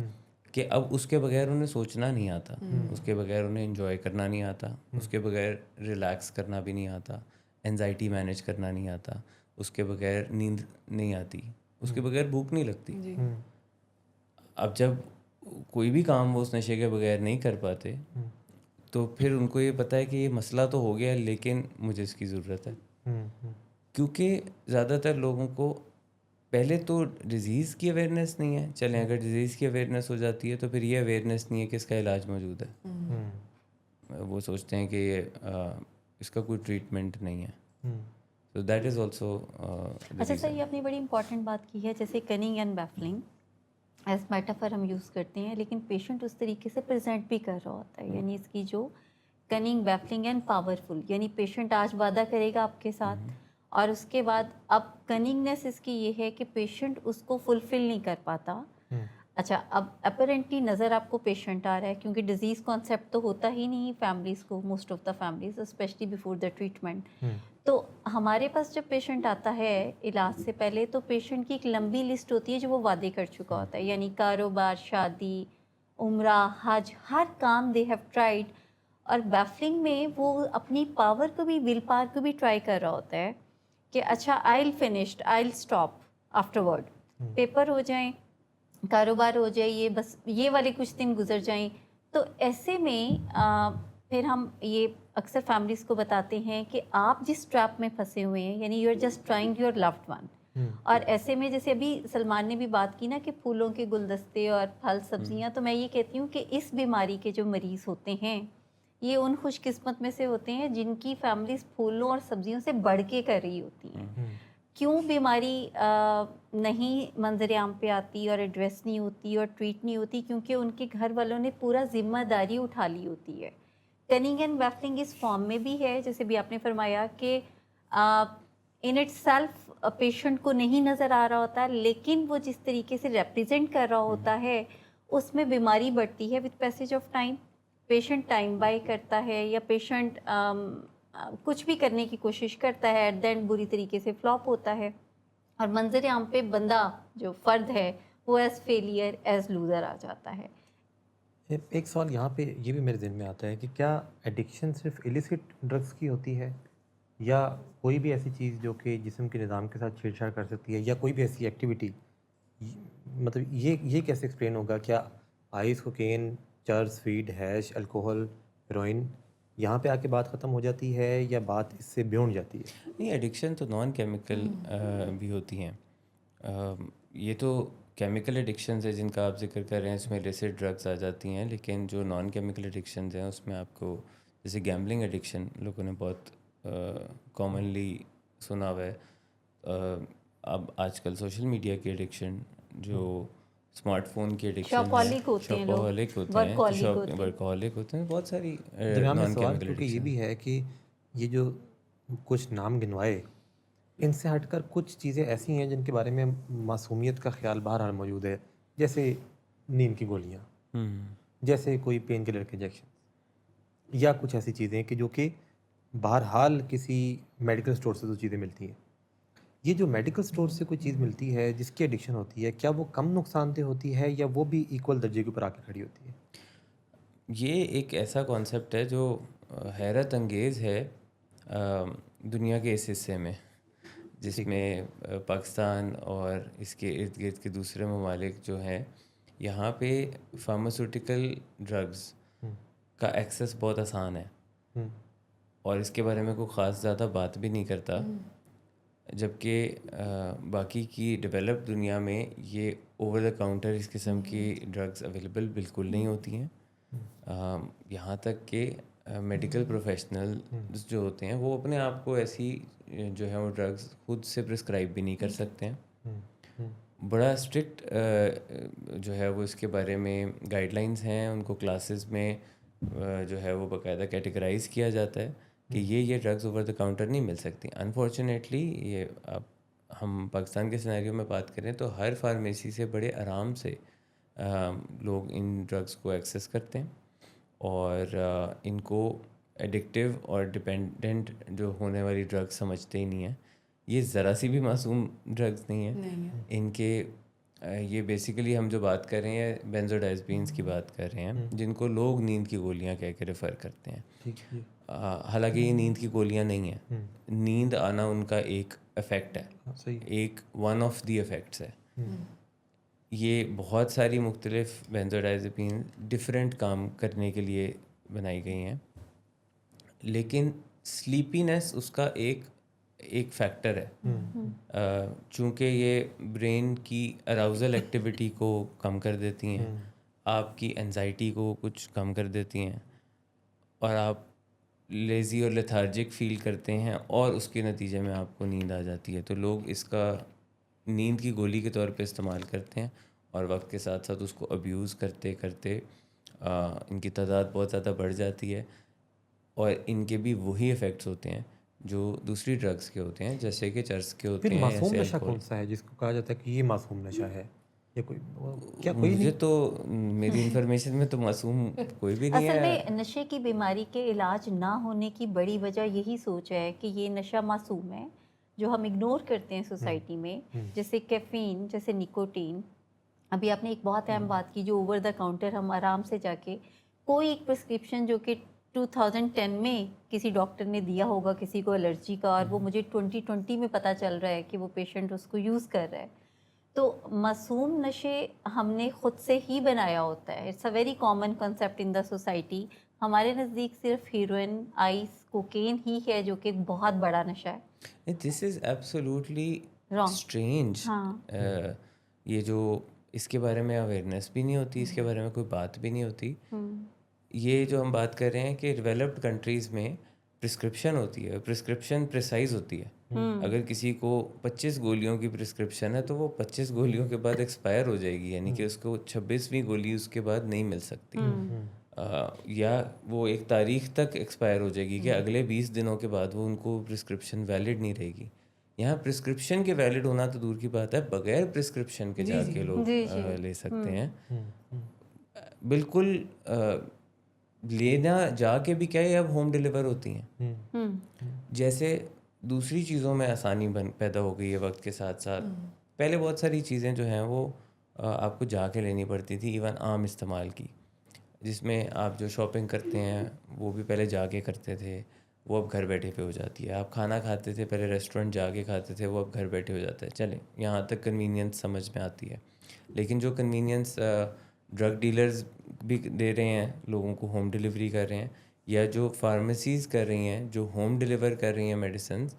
کہ اب اس کے بغیر انہیں سوچنا نہیں آتا, اس کے بغیر انہیں انجوائے کرنا نہیں آتا, اس کے بغیر ریلیکس کرنا بھی نہیں آتا, انزائٹی مینیج کرنا نہیں آتا, اس کے بغیر نیند نہیں آتی, اس کے بغیر بھوک نہیں لگتی. اب جب کوئی بھی کام وہ اس نشے کے بغیر نہیں کر پاتے تو پھر ان کو یہ پتہ ہے کہ یہ مسئلہ تو ہو گیا لیکن مجھے اس کی ضرورت ہے. کیونکہ زیادہ تر لوگوں کو پہلے تو ڈیزیز کی اویئرنیس نہیں ہے. چلیں اگر ڈیزیز کی اویئرنیس ہو جاتی ہے تو پھر یہ اویئرنیس نہیں ہے کہ اس کا علاج موجود ہے. وہ سوچتے ہیں کہ یہ اس کا کوئی ٹریٹمنٹ نہیں ہے. So that is also the اچھا سر، reason. یہ آپ نے بڑی امپورٹنٹ بات کی ہے، جیسے کننگ اینڈ بیفلنگ ایز میٹافر ہم یوز کرتے ہیں، لیکن پیشنٹ اس طریقے سے پریزنٹ بھی کر رہا ہوتا ہے. یعنی اس کی جو کننگ، بیفلنگ اینڈ پاورفل، یعنی پیشنٹ آج وعدہ کرے گا آپ کے ساتھ اور اس کے بعد اب کننگنیس اس کی یہ ہے کہ پیشنٹ اس کو فلفل نہیں کر پاتا. اچھا، اب اپیرنٹلی نظر آپ کو پیشنٹ آ رہا ہے، کیونکہ ڈیزیز کانسیپٹ تو ہوتا ہی نہیں فیملیز کو، most of the families especially before the treatment. تو ہمارے پاس جب پیشنٹ آتا ہے علاج سے پہلے تو پیشنٹ کی ایک لمبی لسٹ ہوتی ہے جو وہ وعدے کر چکا ہوتا ہے. یعنی کاروبار، شادی، عمرہ، حج، ہر کام دے ہیو ٹرائیڈ. اور بیفلنگ میں وہ اپنی پاور کو بھی، ول پاور کو بھی ٹرائی کر رہا ہوتا ہے کہ اچھا I will finished, I will stop afterward, paper ہو جائیں، کاروبار ہو جائے، یہ بس یہ والے کچھ دن گزر جائیں. تو ایسے میں پھر ہم یہ اکثر فیملیز کو بتاتے ہیں کہ آپ جس ٹریپ میں پھنسے ہوئے ہیں، یعنی you are just trying your loved one. اور ایسے میں جیسے ابھی سلمان نے بھی بات کی نا کہ پھولوں کے گلدستے اور پھل سبزیاں، تو میں یہ کہتی ہوں کہ اس بیماری کے جو مریض ہوتے ہیں یہ ان خوش قسمت میں سے ہوتے ہیں جن کی فیملیز پھولوں اور سبزیوں سے بڑھ کے کر رہی ہوتی ہیں. کیوں بیماری نہیں منظر عام پہ آتی اور ایڈریس نہیں ہوتی اور ٹریٹ نہیں ہوتی؟ کیونکہ ان کے گھر والوں نے پورا ذمہ داری اٹھا لی ہوتی ہے. کننگ اینڈ بیفلنگ اس فارم میں بھی ہے، جیسے بھی آپ نے فرمایا کہ ان اٹ سیلف پیشنٹ کو نہیں نظر آ رہا ہوتا، لیکن وہ جس طریقے سے ریپریزنٹ کر رہا ہوتا ہے اس میں بیماری بڑھتی ہے with passage of time. Patient time by کرتا ہے یا پیشنٹ کچھ بھی کرنے کی کوشش کرتا ہے، ایٹ دا اینڈ بری طریقے سے فلاپ ہوتا ہے. اور منظر عام پہ بندہ جو فرد ہے وہ ایز فیلئر، ایز لوزر آ جاتا ہے. ایک سوال یہاں پہ یہ بھی میرے ذہن میں آتا ہے کہ کیا ایڈکشن صرف ایلیسٹ ڈرگس کی ہوتی ہے، یا کوئی بھی ایسی چیز جو کہ جسم کے نظام کے ساتھ چھیڑ چھاڑ کر سکتی ہے، یا کوئی بھی ایسی ایکٹیویٹی؟ مطلب یہ کیسے ایکسپلین ہوگا؟ کیا آئس، کوکین، چرس، ویڈ، ہیش، الکوہل، ہیروئن، یہاں پہ آ کے بات ختم ہو جاتی ہے یا بات اس سے بیونڈ جاتی ہے؟ نہیں، ایڈکشن تو نان کیمیکل بھی ہوتی ہیں. یہ تو کیمیکل ایڈکشنز ہیں جن کا آپ ذکر کر رہے ہیں، اس میں ایلیسٹ ڈرگس آ جاتی ہیں. لیکن جو نان کیمیکل ایڈکشنز ہیں اس میں آپ کو جیسے گیمبلنگ ایڈکشن لوگوں نے بہت کامنلی سنا ہوا ہے. اب آج کل سوشل میڈیا کی ایڈکشن، جو اسمارٹ فون کی ایڈکشن، شاپہولک ہوتے ہیں لوگ، ورکہولک ہوتے ہیں، بہت ساری درمیان میں نان سوال کیمیکل کیونکہ یہ ایڈکشن. بھی ہے کہ یہ جو کچھ نام گنوائے، ان سے ہٹ کر کچھ چیزیں ایسی ہیں جن کے بارے میں معصومیت کا خیال بہرحال موجود ہے، جیسے نیند کی گولیاں، جیسے کوئی پین کلر کے انجیکشن، یا کچھ ایسی چیزیں کہ جو کہ بہرحال کسی میڈیکل اسٹور سے تو چیزیں ملتی ہیں. یہ جو میڈیکل اسٹور سے کوئی چیز ملتی ہے جس کی ایڈکشن ہوتی ہے، کیا وہ کم نقصان دہ ہوتی ہے یا وہ بھی ایکول درجے کے اوپر آ کے کھڑی ہوتی ہے؟ یہ ایک ایسا کانسیپٹ ہے جو حیرت انگیز ہے دنیا کے اس حصے میں، جس میں پاکستان اور اس کے ارد گرد کے دوسرے ممالک جو ہیں، یہاں پہ فارماسیوٹیکل ڈرگز کا ایکسیس بہت آسان ہے اور اس کے بارے میں کوئی خاص زیادہ بات بھی نہیں کرتا. جبکہ باقی کی ڈیولپ دنیا میں یہ اوور دا کاؤنٹر اس قسم کی ڈرگز اویلیبل بالکل نہیں ہوتی ہیں. یہاں تک کہ میڈیکل پروفیشنل جو ہوتے ہیں وہ اپنے آپ کو ایسی جو ہے وہ ڈرگز خود سے پرسکرائب بھی نہیں کر سکتے ہیں. بڑا اسٹرکٹ جو ہے وہ اس کے بارے میں گائیڈ لائنز ہیں، ان کو کلاسز میں جو ہے وہ باقاعدہ کیٹیگرائز کیا جاتا ہے کہ یہ ڈرگز اوور دا کاؤنٹر نہیں مل سکتی. انفارچونیٹلی یہ اب ہم پاکستان کے سینیریو میں بات کریں تو ہر فارمیسی سے بڑے آرام سے لوگ ان ڈرگز کو ایکسیس کرتے ہیں اور ان کو ایڈکٹیو اور ڈپینڈنٹ جو ہونے والی ڈرگز سمجھتے ہی نہیں ہیں. یہ ذرا سی بھی معصوم ڈرگز نہیں ہیں. ان کے یہ بیسیکلی ہم جو بات کر رہے ہیں بینزوڈائزپینز کی بات کر رہے ہیں، جن کو لوگ نیند کی گولیاں کہہ کے ریفر کرتے ہیں. حالانکہ یہ نیند کی گولیاں نہیں ہیں. نیند آنا ان کا ایک افیکٹ ہے، ایک ون آف دی افیکٹس ہے. یہ بہت ساری مختلف بینزوڈائزپین ڈفرینٹ کام کرنے کے لیے بنائی گئی ہیں، لیکن سلیپینس اس کا ایک فیکٹر ہے، چونکہ یہ برین کی اراؤزل ایکٹیویٹی کو کم کر دیتی ہیں، آپ کی انزائٹی کو کچھ کم کر دیتی ہیں، اور آپ لیزی اور لیتھارجک فیل کرتے ہیں، اور اس کے نتیجے میں آپ کو نیند آ جاتی ہے. تو لوگ اس کا نیند کی گولی کے طور پہ استعمال کرتے ہیں، اور وقت کے ساتھ ساتھ اس کو ابیوز کرتے کرتے ان کی تعداد بہت زیادہ بڑھ جاتی ہے، اور ان کے بھی وہی ایفیکٹس ہوتے ہیں جو دوسری ڈرگس کے ہوتے ہیں، جیسے کہ چرس کے ہوتے پھر ہیں. معصوم ایسے نشہ کون سا ہے جس کو کہا جاتا ہے کہ یہ معصوم نشہ ہے؟ یہ کوئی کیا کوئی مجھے نہیں؟ تو میری انفارمیشن میں تو معصوم کوئی بھی نہیں اصل ہے. میں نشے کی بیماری کے علاج نہ ہونے کی بڑی وجہ یہی سوچ ہے کہ یہ نشہ معصوم ہے جو ہم اگنور کرتے ہیں سوسائٹی میں، جیسے کیفین، جیسے نکوٹین. ابھی آپ نے ایک بہت اہم بات کی، جو اوور دا کاؤنٹر ہم آرام سے جا کے کوئی ایک پرسکرپشن جو کہ 2010 میں کسی ڈاکٹر نے دیا ہوگا کسی کو الرجی کا، اور وہ مجھے 2020 میں پتہ چل رہا ہے کہ وہ پیشنٹ اس کو یوز کر رہا ہے. تو معصوم نشے ہم نے خود سے ہی بنایا ہوتا ہے. It's a very common concept in the society. ہمارے نزدیک صرف ہیروئن، آئس، کوکین ہی ہے جو کہ ایک بہت بڑا نشہ ہے. دس از ایبسولوٹلی Wrong. اسٹرینج. ہاں. یہ جو اس کے بارے میں اویئرنیس بھی نہیں ہوتی، اس کے بارے میں کوئی بات بھی نہیں ہوتی. یہ جو ہم بات کر رہے ہیں کہ ڈیولپڈ کنٹریز میں پرسکرپشن ہوتی ہے، پرسکرپشن پریسائز ہوتی ہے. اگر کسی کو 25 گولیوں کی پرسکرپشن ہے تو وہ 25 گولیوں کے بعد ایکسپائر ہو جائے گی، یعنی کہ اس کو 26ویں گولی اس کے بعد نہیں مل سکتی، یا وہ ایک تاریخ تک ایکسپائر ہو جائے گی کہ اگلے 20 دنوں کے بعد وہ ان کو پرسکرپشن ویلڈ نہیں رہے گی. یہاں پرسکرپشن کے ویلڈ ہونا تو دور کی بات ہے، بغیر پرسکرپشن کے جا کے لوگ لے سکتے ہیں. بالکل لینا جا کے بھی کیا ہے، اب ہوم ڈیلیور ہوتی ہیں. جیسے دوسری چیزوں میں آسانی پیدا ہو گئی ہے وقت کے ساتھ ساتھ. پہلے بہت ساری چیزیں جو ہیں وہ آپ کو جا کے لینی پڑتی تھی، ایون عام استعمال کی، جس میں آپ جو شاپنگ کرتے ہیں وہ بھی پہلے جا کے کرتے تھے، وہ اب گھر بیٹھے پہ ہو جاتی ہے. آپ کھانا کھاتے تھے پہلے ریسٹورنٹ جا کے کھاتے تھے، وہ اب گھر بیٹھے ہو جاتا ہے. چلیں یہاں تک کنوینئنس سمجھ میں آتی ہے، لیکن جو کنوینئنس ڈرگ ڈیلرز بھی دے رہے ہیں لوگوں کو، ہوم ڈیلیوری کر رہے ہیں، یا جو فارمیسیز کر رہی ہیں جو ہوم ڈیلیور کر رہی ہیں میڈیسنز،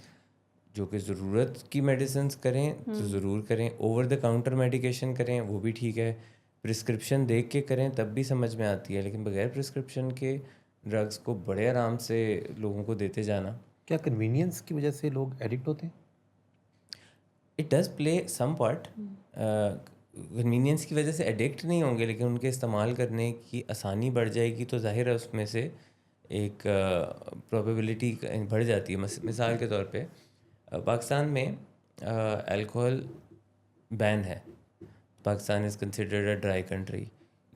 جو کہ ضرورت کی میڈیسنز کریں تو ضرور کریں، اوور دا کاؤنٹر میڈیکیشن کریں وہ بھی ٹھیک ہے، پرسکرپشن دیکھ کے کریں تب بھی سمجھ میں آتی ہے، لیکن بغیر پرسکرپشن کے ڈرگس کو بڑے آرام سے لوگوں کو دیتے جانا. کیا کنوینئنس کی وجہ سے لوگ ایڈکٹ ہوتے ہیں؟ It does play some part. Convenience کی وجہ سے ایڈکٹ نہیں ہوں گے، لیکن ان کے استعمال کرنے کی آسانی بڑھ جائے گی تو ظاہر ہے اس میں سے ایک پروبیبلٹی بڑھ جاتی ہے. مثال کے طور پہ پاکستان میں الکوہل بین ہے. Pakistan is considered a dry country,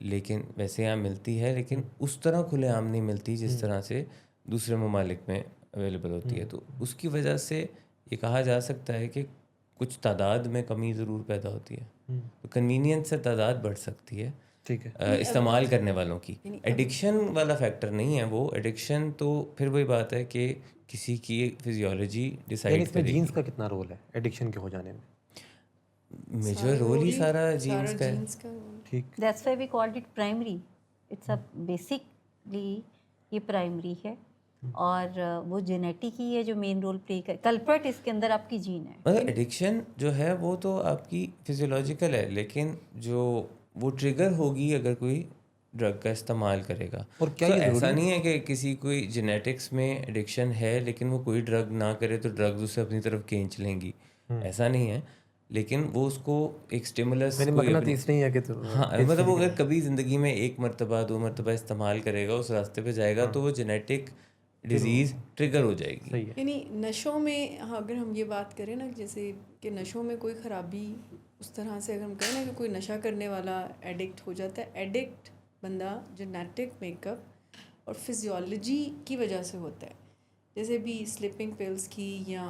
لیکن ویسے یہاں ملتی ہے، لیکن اس طرح کھلے عام نہیں ملتی جس طرح سے دوسرے ممالک میں اویلیبل ہوتی ہے. تو اس کی وجہ سے یہ کہا جا سکتا ہے کہ کچھ تعداد میں کمی ضرور پیدا ہوتی ہے. تو کنوینئنس سے تعداد بڑھ سکتی ہے، ٹھیک ہے، استعمال کرنے والوں کی. ایڈکشن والا فیکٹر نہیں ہے وہ. ایڈکشن تو پھر وہی بات ہے کہ کسی کی فزیولوجی یعنی ڈیسائڈ اس میں کرے گی. جینس کا کتنا رول ہے ایڈکشن کے ہو جانے میں؟ میجر رول ہی سارا جینس کا ہے. ٹھیک. That's why we called it primary. It's a basically یہ پرائمری ہے، اور وہ جینیٹک ہی ہے جو مین رول پلے کر. کلپرٹ اس کے اندر آپ کی جین ہے. مطلب ایڈکشن جو ہے وہ تو آپ کی فزیولوجیکل ہے، لیکن جو وہ ٹریگر ہوگی اگر کوئی ڈرگ کا استعمال کرے گا. اور کیا تو یہ ایسا نہیں ہے کہ کسی کوئی جینیٹکس میں ایڈکشن ہے لیکن وہ کوئی ڈرگ نہ کرے تو ڈرگز اسے اپنی طرف کھینچ لیں گی، ایسا نہیں ہے. لیکن وہ اس کو ایک اسٹیمولس، مقناطیس نہیں ہے کہ ہاں مطلب وہ اگر کبھی زندگی میں ایک مرتبہ 2 مرتبہ استعمال کرے گا، اس راستے پہ جائے گا تو وہ جینیٹک ڈیزیز ٹریگر ہو جائے گی. یعنی نشوں میں اگر ہم یہ بات کریں نا، جیسے کہ نشوں میں کوئی خرابی اس طرح سے اگر ہم کہیں نا کہ کوئی نشہ کرنے والا ایڈکٹ ہو جاتا ہے، ایڈکٹ بندہ جینیٹک میک اپ اور فزیولوجی کی وجہ سے ہوتا ہے. جیسے بھی سلیپنگ پلس کی، یا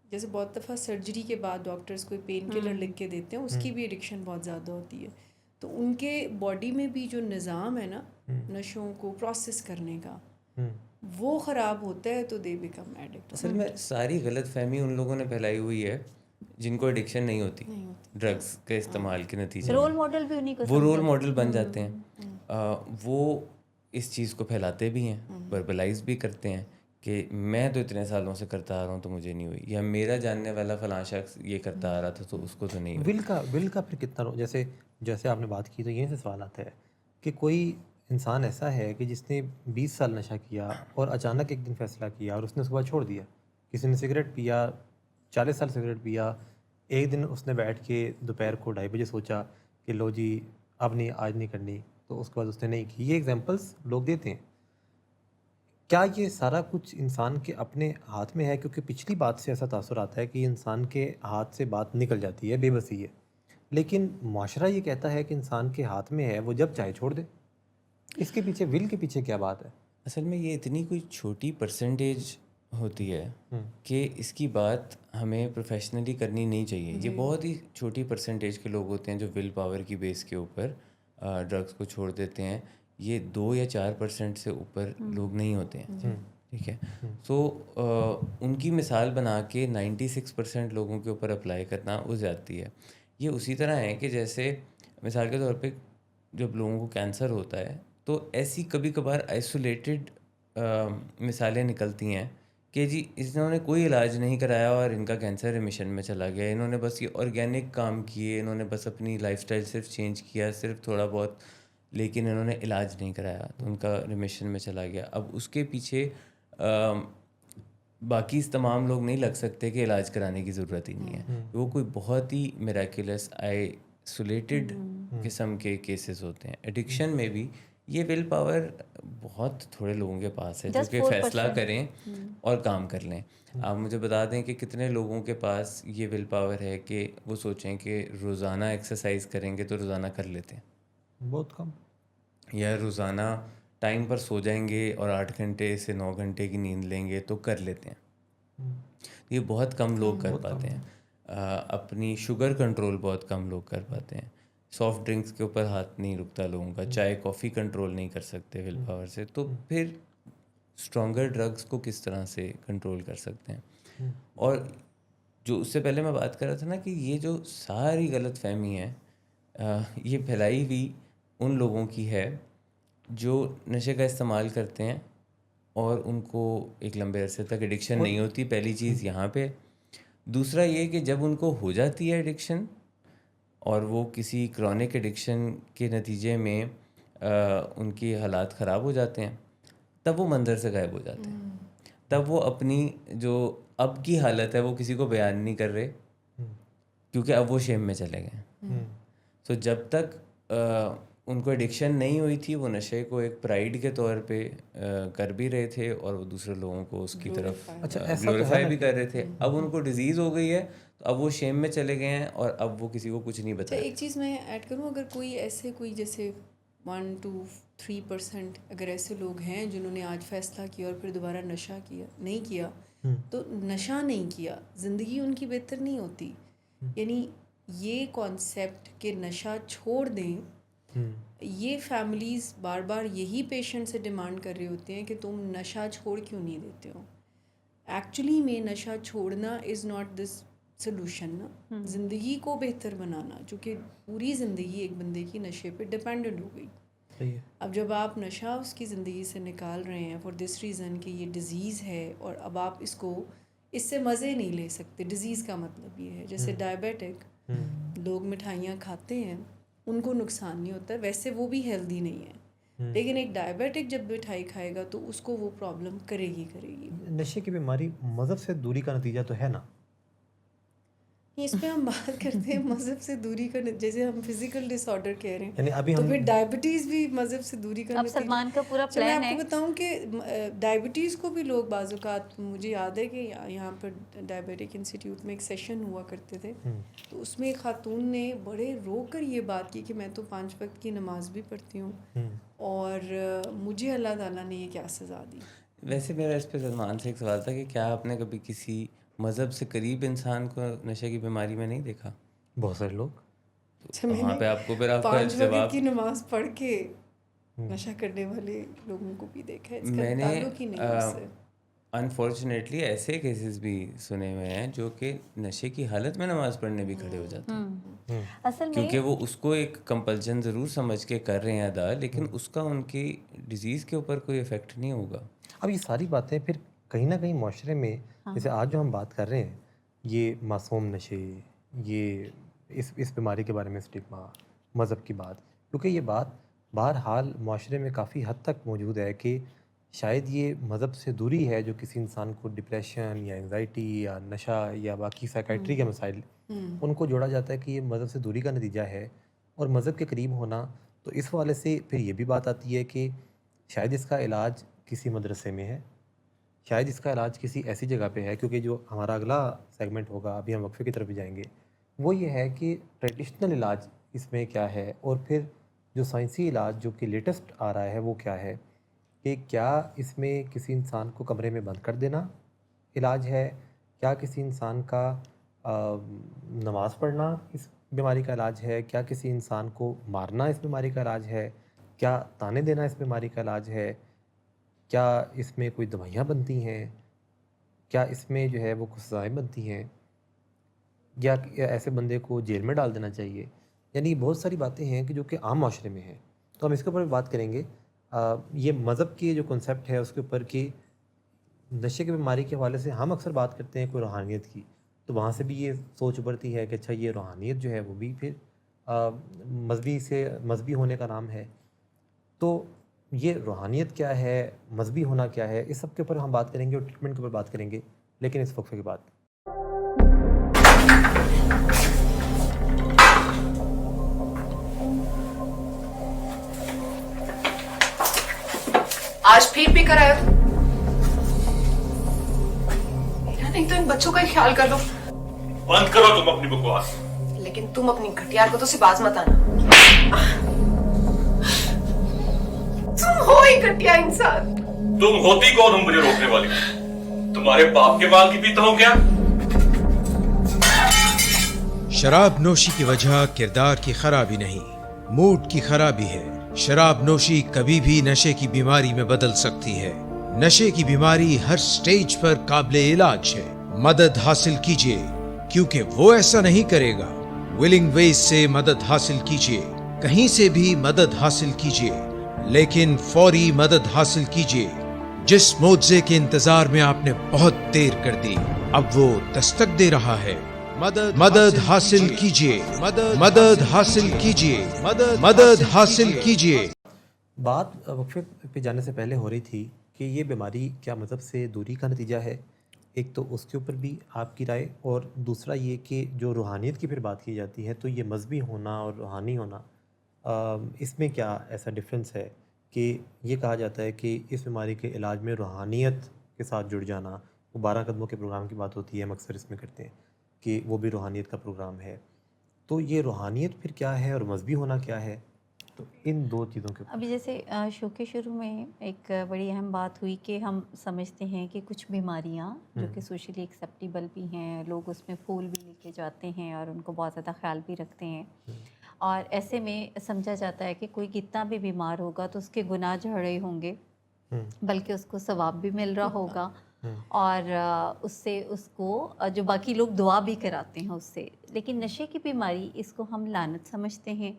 جیسے بہت دفعہ سرجری کے بعد ڈاکٹرز کوئی پین کلر لکھ کے دیتے ہیں، اس کی بھی ایڈکشن بہت زیادہ ہوتی ہے. تو ان کے باڈی میں بھی جو نظام ہے نا نشوں کو پروسیس کرنے کا، وہ خراب ہوتا ہے تو دے بیکم ایڈکٹ. اصل میں ساری غلط فہمی ان لوگوں نے پھیلائی ہوئی ہے جن کو ایڈکشن نہیں ہوتی ڈرگس کے استعمال کے نتیجے رول ماڈل بھی انہیں کو وہ رول ماڈل بن جاتے ہیں. وہ اس چیز کو پھیلاتے بھی ہیں، وربلائز بھی کرتے ہیں کہ میں تو اتنے سالوں سے کرتا آ رہا ہوں تو مجھے نہیں ہوئی, یا میرا جاننے والا فلاں شخص یہ کرتا آ رہا تھا تو اس کو تو نہیں ہوئی. ول کا پھر کتنا جیسے آپ نے بات کی تو یہیں سے سوال آتا ہے کہ کوئی انسان ایسا ہے کہ جس نے 20 سال نشہ کیا اور اچانک ایک دن فیصلہ کیا اور اس نے اس کے بعد چھوڑ دیا. کسی نے سگریٹ پیا, 40 سال سگریٹ پیا, ایک دن اس نے بیٹھ کے دوپہر کو 2:30 بجے سوچا کہ لو جی اب نہیں, آج نہیں کرنی, تو اس کے بعد اس نے نہیں کی. یہ ایگزامپلس لوگ دیتے ہیں. کیا یہ سارا کچھ انسان کے اپنے ہاتھ میں ہے؟ کیونکہ پچھلی بات سے ایسا تاثر آتا ہے کہ انسان کے ہاتھ سے بات نکل جاتی ہے, بے بسی ہے, لیکن معاشرہ یہ کہتا ہے کہ انسان کے ہاتھ میں ہے, وہ جب چاہے چھوڑ دے. اس کے پیچھے, ول کے پیچھے کیا بات ہے؟ اصل میں یہ اتنی کوئی چھوٹی پرسنٹیج ہوتی ہے کہ اس کی بات ہمیں پروفیشنلی کرنی نہیں چاہیے. یہ بہت ہی چھوٹی پرسنٹیج کے لوگ ہوتے ہیں جو ول پاور کی بیس کے اوپر ڈرگس کو چھوڑ دیتے ہیں. یہ 2 یا 4% سے اوپر لوگ نہیں ہوتے ہیں, ٹھیک ہے. سو ان کی مثال بنا کے 96% لوگوں کے اوپر اپلائی کرنا وہ زیادتی ہے. یہ اسی طرح ہے کہ جیسے مثال کے طور پہ جب لوگوں کو کینسر ہوتا ہے تو ایسی کبھی کبھار آئسولیٹڈ مثالیں نکلتی ہیں کہ جی انہوں نے کوئی علاج نہیں کرایا اور ان کا کینسر ریمیشن میں چلا گیا, انہوں نے بس یہ آرگینک کام کیے, انہوں نے بس اپنی لائف اسٹائل صرف چینج کیا, صرف تھوڑا بہت, لیکن انہوں نے علاج نہیں کرایا تو ان کا ریمیشن میں چلا گیا. اب اس کے پیچھے باقی تمام لوگ نہیں لگ سکتے کہ علاج کرانے کی ضرورت ہی نہیں ہے. وہ کوئی بہت ہی میریکولس آئسولیٹڈ قسم کے کیسز ہوتے ہیں. ایڈکشن میں بھی یہ ول پاور بہت تھوڑے لوگوں کے پاس ہے جو کہ فیصلہ کریں اور کام کر لیں. آپ مجھے بتا دیں کہ کتنے لوگوں کے پاس یہ ول پاور ہے کہ وہ سوچیں کہ روزانہ ایکسرسائز کریں گے تو روزانہ کر لیتے ہیں, بہت کم. یا روزانہ ٹائم پر سو جائیں گے اور 8 گھنٹے سے 9 گھنٹے کی نیند لیں گے تو کر لیتے ہیں. یہ بہت کم لوگ کر پاتے ہیں. اپنی شوگر کنٹرول بہت کم لوگ کر پاتے ہیں. سافٹ ڈرنکس کے اوپر ہاتھ نہیں رکتا لوگوں کا, چائے کافی کنٹرول نہیں کر سکتے ول پاور سے, تو پھر اسٹرانگر ڈرگس کو کس طرح سے کنٹرول کر سکتے ہیں. اور جو اس سے پہلے میں بات کر رہا تھا نا کہ یہ جو ساری غلط فہمی ہے یہ پھیلائی ہوئی ان لوگوں کی ہے جو نشے کا استعمال کرتے ہیں اور ان کو ایک لمبے عرصے تک ایڈکشن نہیں ہوتی. پہلی چیز یہاں پہ. دوسرا یہ کہ جب ان کو ہو جاتی ہے ایڈکشن اور وہ کسی کرونک ایڈکشن کے نتیجے میں ان کی حالات خراب ہو جاتے ہیں, تب وہ منظر سے غائب ہو جاتے ہیں. تب وہ اپنی جو اب کی حالت ہے وہ کسی کو بیان نہیں کر رہے کیونکہ اب وہ شیم میں چلے گئے. تو جب تک ان کو ایڈکشن نہیں ہوئی تھی وہ نشے کو ایک پرائیڈ کے طور پہ کر بھی رہے تھے اور وہ دوسرے لوگوں کو اس کی طرف گلوریفائی بھی کر رہے تھے. اب ان کو ڈیزیز ہو گئی ہے تو اب وہ شیم میں چلے گئے ہیں اور اب وہ کسی کو کچھ نہیں بتایا. ایک چیز میں ایڈ کروں, اگر کوئی ایسے کوئی جیسے 1 to 3% اگر ایسے لوگ ہیں جنہوں نے آج فیصلہ کیا اور پھر دوبارہ نشہ نہیں کیا تو نشہ نہیں کیا, زندگی ان کی بہتر نہیں ہوتی. یعنی یہ کانسیپٹ کہ نشہ چھوڑ دیں, یہ فیملیز بار بار یہی پیشنٹ سے ڈیمانڈ کر رہے ہوتے ہیں کہ تم نشہ چھوڑ کیوں نہیں دیتے ہو. ایکچولی میں نشہ چھوڑنا از ناٹ دس سلوشن نا, زندگی کو بہتر بنانا, چونکہ پوری زندگی ایک بندے کی نشے پہ ڈپینڈنٹ ہو گئی. اب جب آپ نشہ اس کی زندگی سے نکال رہے ہیں فار دس ریزن کہ یہ ڈیزیز ہے اور اب آپ اس سے مزے نہیں لے سکتے. ڈیزیز کا مطلب یہ ہے جیسے ڈائبیٹک لوگ مٹھائیاں کھاتے ہیں ان کو نقصان نہیں ہوتا, ویسے وہ بھی ہیلدی نہیں ہے, لیکن ایک ڈائبیٹک جب مٹھائی کھائے گا تو اس کو وہ پرابلم کرے گی. نشے کی بیماری مذہب سے دوری کا نتیجہ تو ہے نا. اس پہ ہم بات کرتے ہیں مذہب سے دوری کا, جیسے ہم فزیکل ڈس آرڈر کہہ رہے ہیں, یعنی تو پھر ڈائبٹیز بھی مذہب سے دوری کا. اب سلمان کا پورا پلان ہے. میں آپ کو بتاؤں کہ ڈائبٹیز کو بھی لوگ بعض اوقات, مجھے یاد ہے کہ یہاں پر ڈائبیٹک انسٹیٹیوٹ میں ایک سیشن ہوا کرتے تھے, تو اس میں ایک خاتون نے بڑے رو کر یہ بات کی کہ میں تو 5 وقت کی نماز بھی پڑھتی ہوں اور مجھے اللہ تعالیٰ نے یہ کیا سزا دی. ویسے میرا اس پہ سلمان سے ایک سوال تھا کہ کیا آپ نے کبھی کسی مذہب سے قریب انسان کو نشے کی بیماری میں نہیں دیکھا؟ بہت سارے لوگ. وہاں پہ آپ کو پھر آپ کا 5 وقت کی نماز پڑھ کے نشہ کرنے والے لوگوں کو بھی دیکھا ہے. میں نے انفارچونیٹلی ایسے کیسز بھی سنے ہوئے ہیں جو کہ نشے کی حالت میں نماز پڑھنے بھی کھڑے ہو جاتے ہیں, اصل میں کیونکہ وہ اس کو ایک کمپلشن ضرور سمجھ کے کر رہے ہیں ادا, لیکن اس کا ان کی ڈیزیز کے اوپر کوئی افیکٹ نہیں ہوگا. اب یہ ساری باتیں پھر کہیں نہ کہیں معاشرے میں جیسے آج جو ہم بات کر رہے ہیں یہ معصوم نشے، یہ اس بیماری کے بارے میں اسٹگما، مذہب کی بات، کیونکہ یہ بات بہرحال معاشرے میں کافی حد تک موجود ہے کہ شاید یہ مذہب سے دوری ہے جو کسی انسان کو ڈپریشن یا انزائٹی یا نشہ یا باقی سائیکائٹری کے مسائل ان کو جوڑا جاتا ہے کہ یہ مذہب سے دوری کا نتیجہ ہے، اور مذہب کے قریب ہونا تو اس حوالے سے پھر یہ بھی بات آتی ہے کہ شاید اس کا علاج کسی مدرسے میں ہے، شاید اس کا علاج کسی ایسی جگہ پہ ہے، کیونکہ جو ہمارا اگلا سیگمنٹ ہوگا ابھی ہم وقفے کی طرف بھی جائیں گے وہ یہ ہے کہ ٹریڈیشنل علاج اس میں کیا ہے، اور پھر جو سائنسی علاج جو کہ لیٹسٹ آ رہا ہے وہ کیا ہے، کہ کیا اس میں کسی انسان کو کمرے میں بند کر دینا علاج ہے، کیا کسی انسان کا نماز پڑھنا اس بیماری کا علاج ہے، کیا کسی انسان کو مارنا اس بیماری کا علاج ہے، کیا تانے دینا اس بیماری کا علاج ہے، کیا اس میں کوئی دوائیاں بنتی ہیں، کیا اس میں جو ہے وہ کچھ سزائیں بنتی ہیں، یا ایسے بندے کو جیل میں ڈال دینا چاہیے. یعنی بہت ساری باتیں ہیں کہ جو کہ عام معاشرے میں ہیں، تو ہم اس کے اوپر بھی بات کریں گے. یہ مذہب کی جو کنسیپٹ ہے اس کے اوپر کہ نشے کی بیماری کے حوالے سے ہم اکثر بات کرتے ہیں کوئی روحانیت کی، تو وہاں سے بھی یہ سوچ ابھرتی ہے کہ اچھا یہ روحانیت جو ہے وہ بھی پھر مذہبی ہونے کا نام ہے. تو یہ روحانیت کیا ہے، مذہبی ہونا کیا ہے، اس سب کے اوپر ہم بات کریں گے اور ٹریٹمنٹ کے اوپر بات کریں گے، لیکن اس وقفے کے بعد. آج پھر پی کر آئے ہو؟ نہیں تو ان بچوں کا ہی خیال کر لو. بند کرو تم اپنی بکواس. لیکن تم اپنی گھٹیا حرکتوں سے باز مت آنا. تم ہو ہی گھٹیا انسان. تم ہوتی کون ہو مجھے روکنے والی؟ تمہارے باپ کے بال کی پیتا ہوں کیا؟ شراب نوشی کی وجہ کردار کی خرابی نہیں، موڈ کی خرابی ہے. شراب نوشی کبھی بھی نشے کی بیماری میں بدل سکتی ہے. نشے کی بیماری ہر سٹیج پر قابل علاج ہے. مدد حاصل کیجیے، کیونکہ وہ ایسا نہیں کرے گا. ولنگ ویز سے مدد حاصل کیجیے، کہیں سے بھی مدد حاصل کیجیے، لیکن فوری مدد حاصل کیجیے. جس معجزے کے انتظار میں آپ نے بہت دیر کر دی، اب وہ دستک دے رہا ہے. مدد حاصل کیجیے، مدد حاصل کیجیے، مدد حاصل کیجیے. بات وقفے پہ جانے سے پہلے ہو رہی تھی کہ یہ بیماری کیا مذہب سے دوری کا نتیجہ ہے، ایک تو اس کے اوپر بھی آپ کی رائے، اور دوسرا یہ کہ جو روحانیت کی پھر بات کی جاتی ہے تو یہ مذہبی ہونا اور روحانی ہونا اس میں کیا ایسا ڈفرینس ہے کہ یہ کہا جاتا ہے کہ اس بیماری کے علاج میں روحانیت کے ساتھ جڑ جانا، وہ 12 قدموں کے پروگرام کی بات ہوتی ہے، ہم اکثر اس میں کرتے ہیں کہ وہ بھی روحانیت کا پروگرام ہے. تو یہ روحانیت پھر کیا ہے اور مذہبی ہونا کیا ہے؟ تو ان دو چیزوں کے ابھی جیسے شو کے شروع میں ایک بڑی اہم بات ہوئی کہ ہم سمجھتے ہیں کہ کچھ بیماریاں جو کہ سوشلی ایکسیپٹیبل بھی ہیں، لوگ اس میں پھول بھی لے کے جاتے ہیں اور ان کو بہت زیادہ خیال بھی رکھتے ہیں، اور ایسے میں سمجھا جاتا ہے کہ کوئی کتنا بھی بیمار ہوگا تو اس کے گناہ جھڑے ہوں گے، بلکہ اس کو ثواب بھی مل رہا ہوگا، اور اس سے اس کو جو باقی لوگ دعا بھی کراتے ہیں اس سے. لیکن نشے کی بیماری، اس کو ہم لعنت سمجھتے ہیں.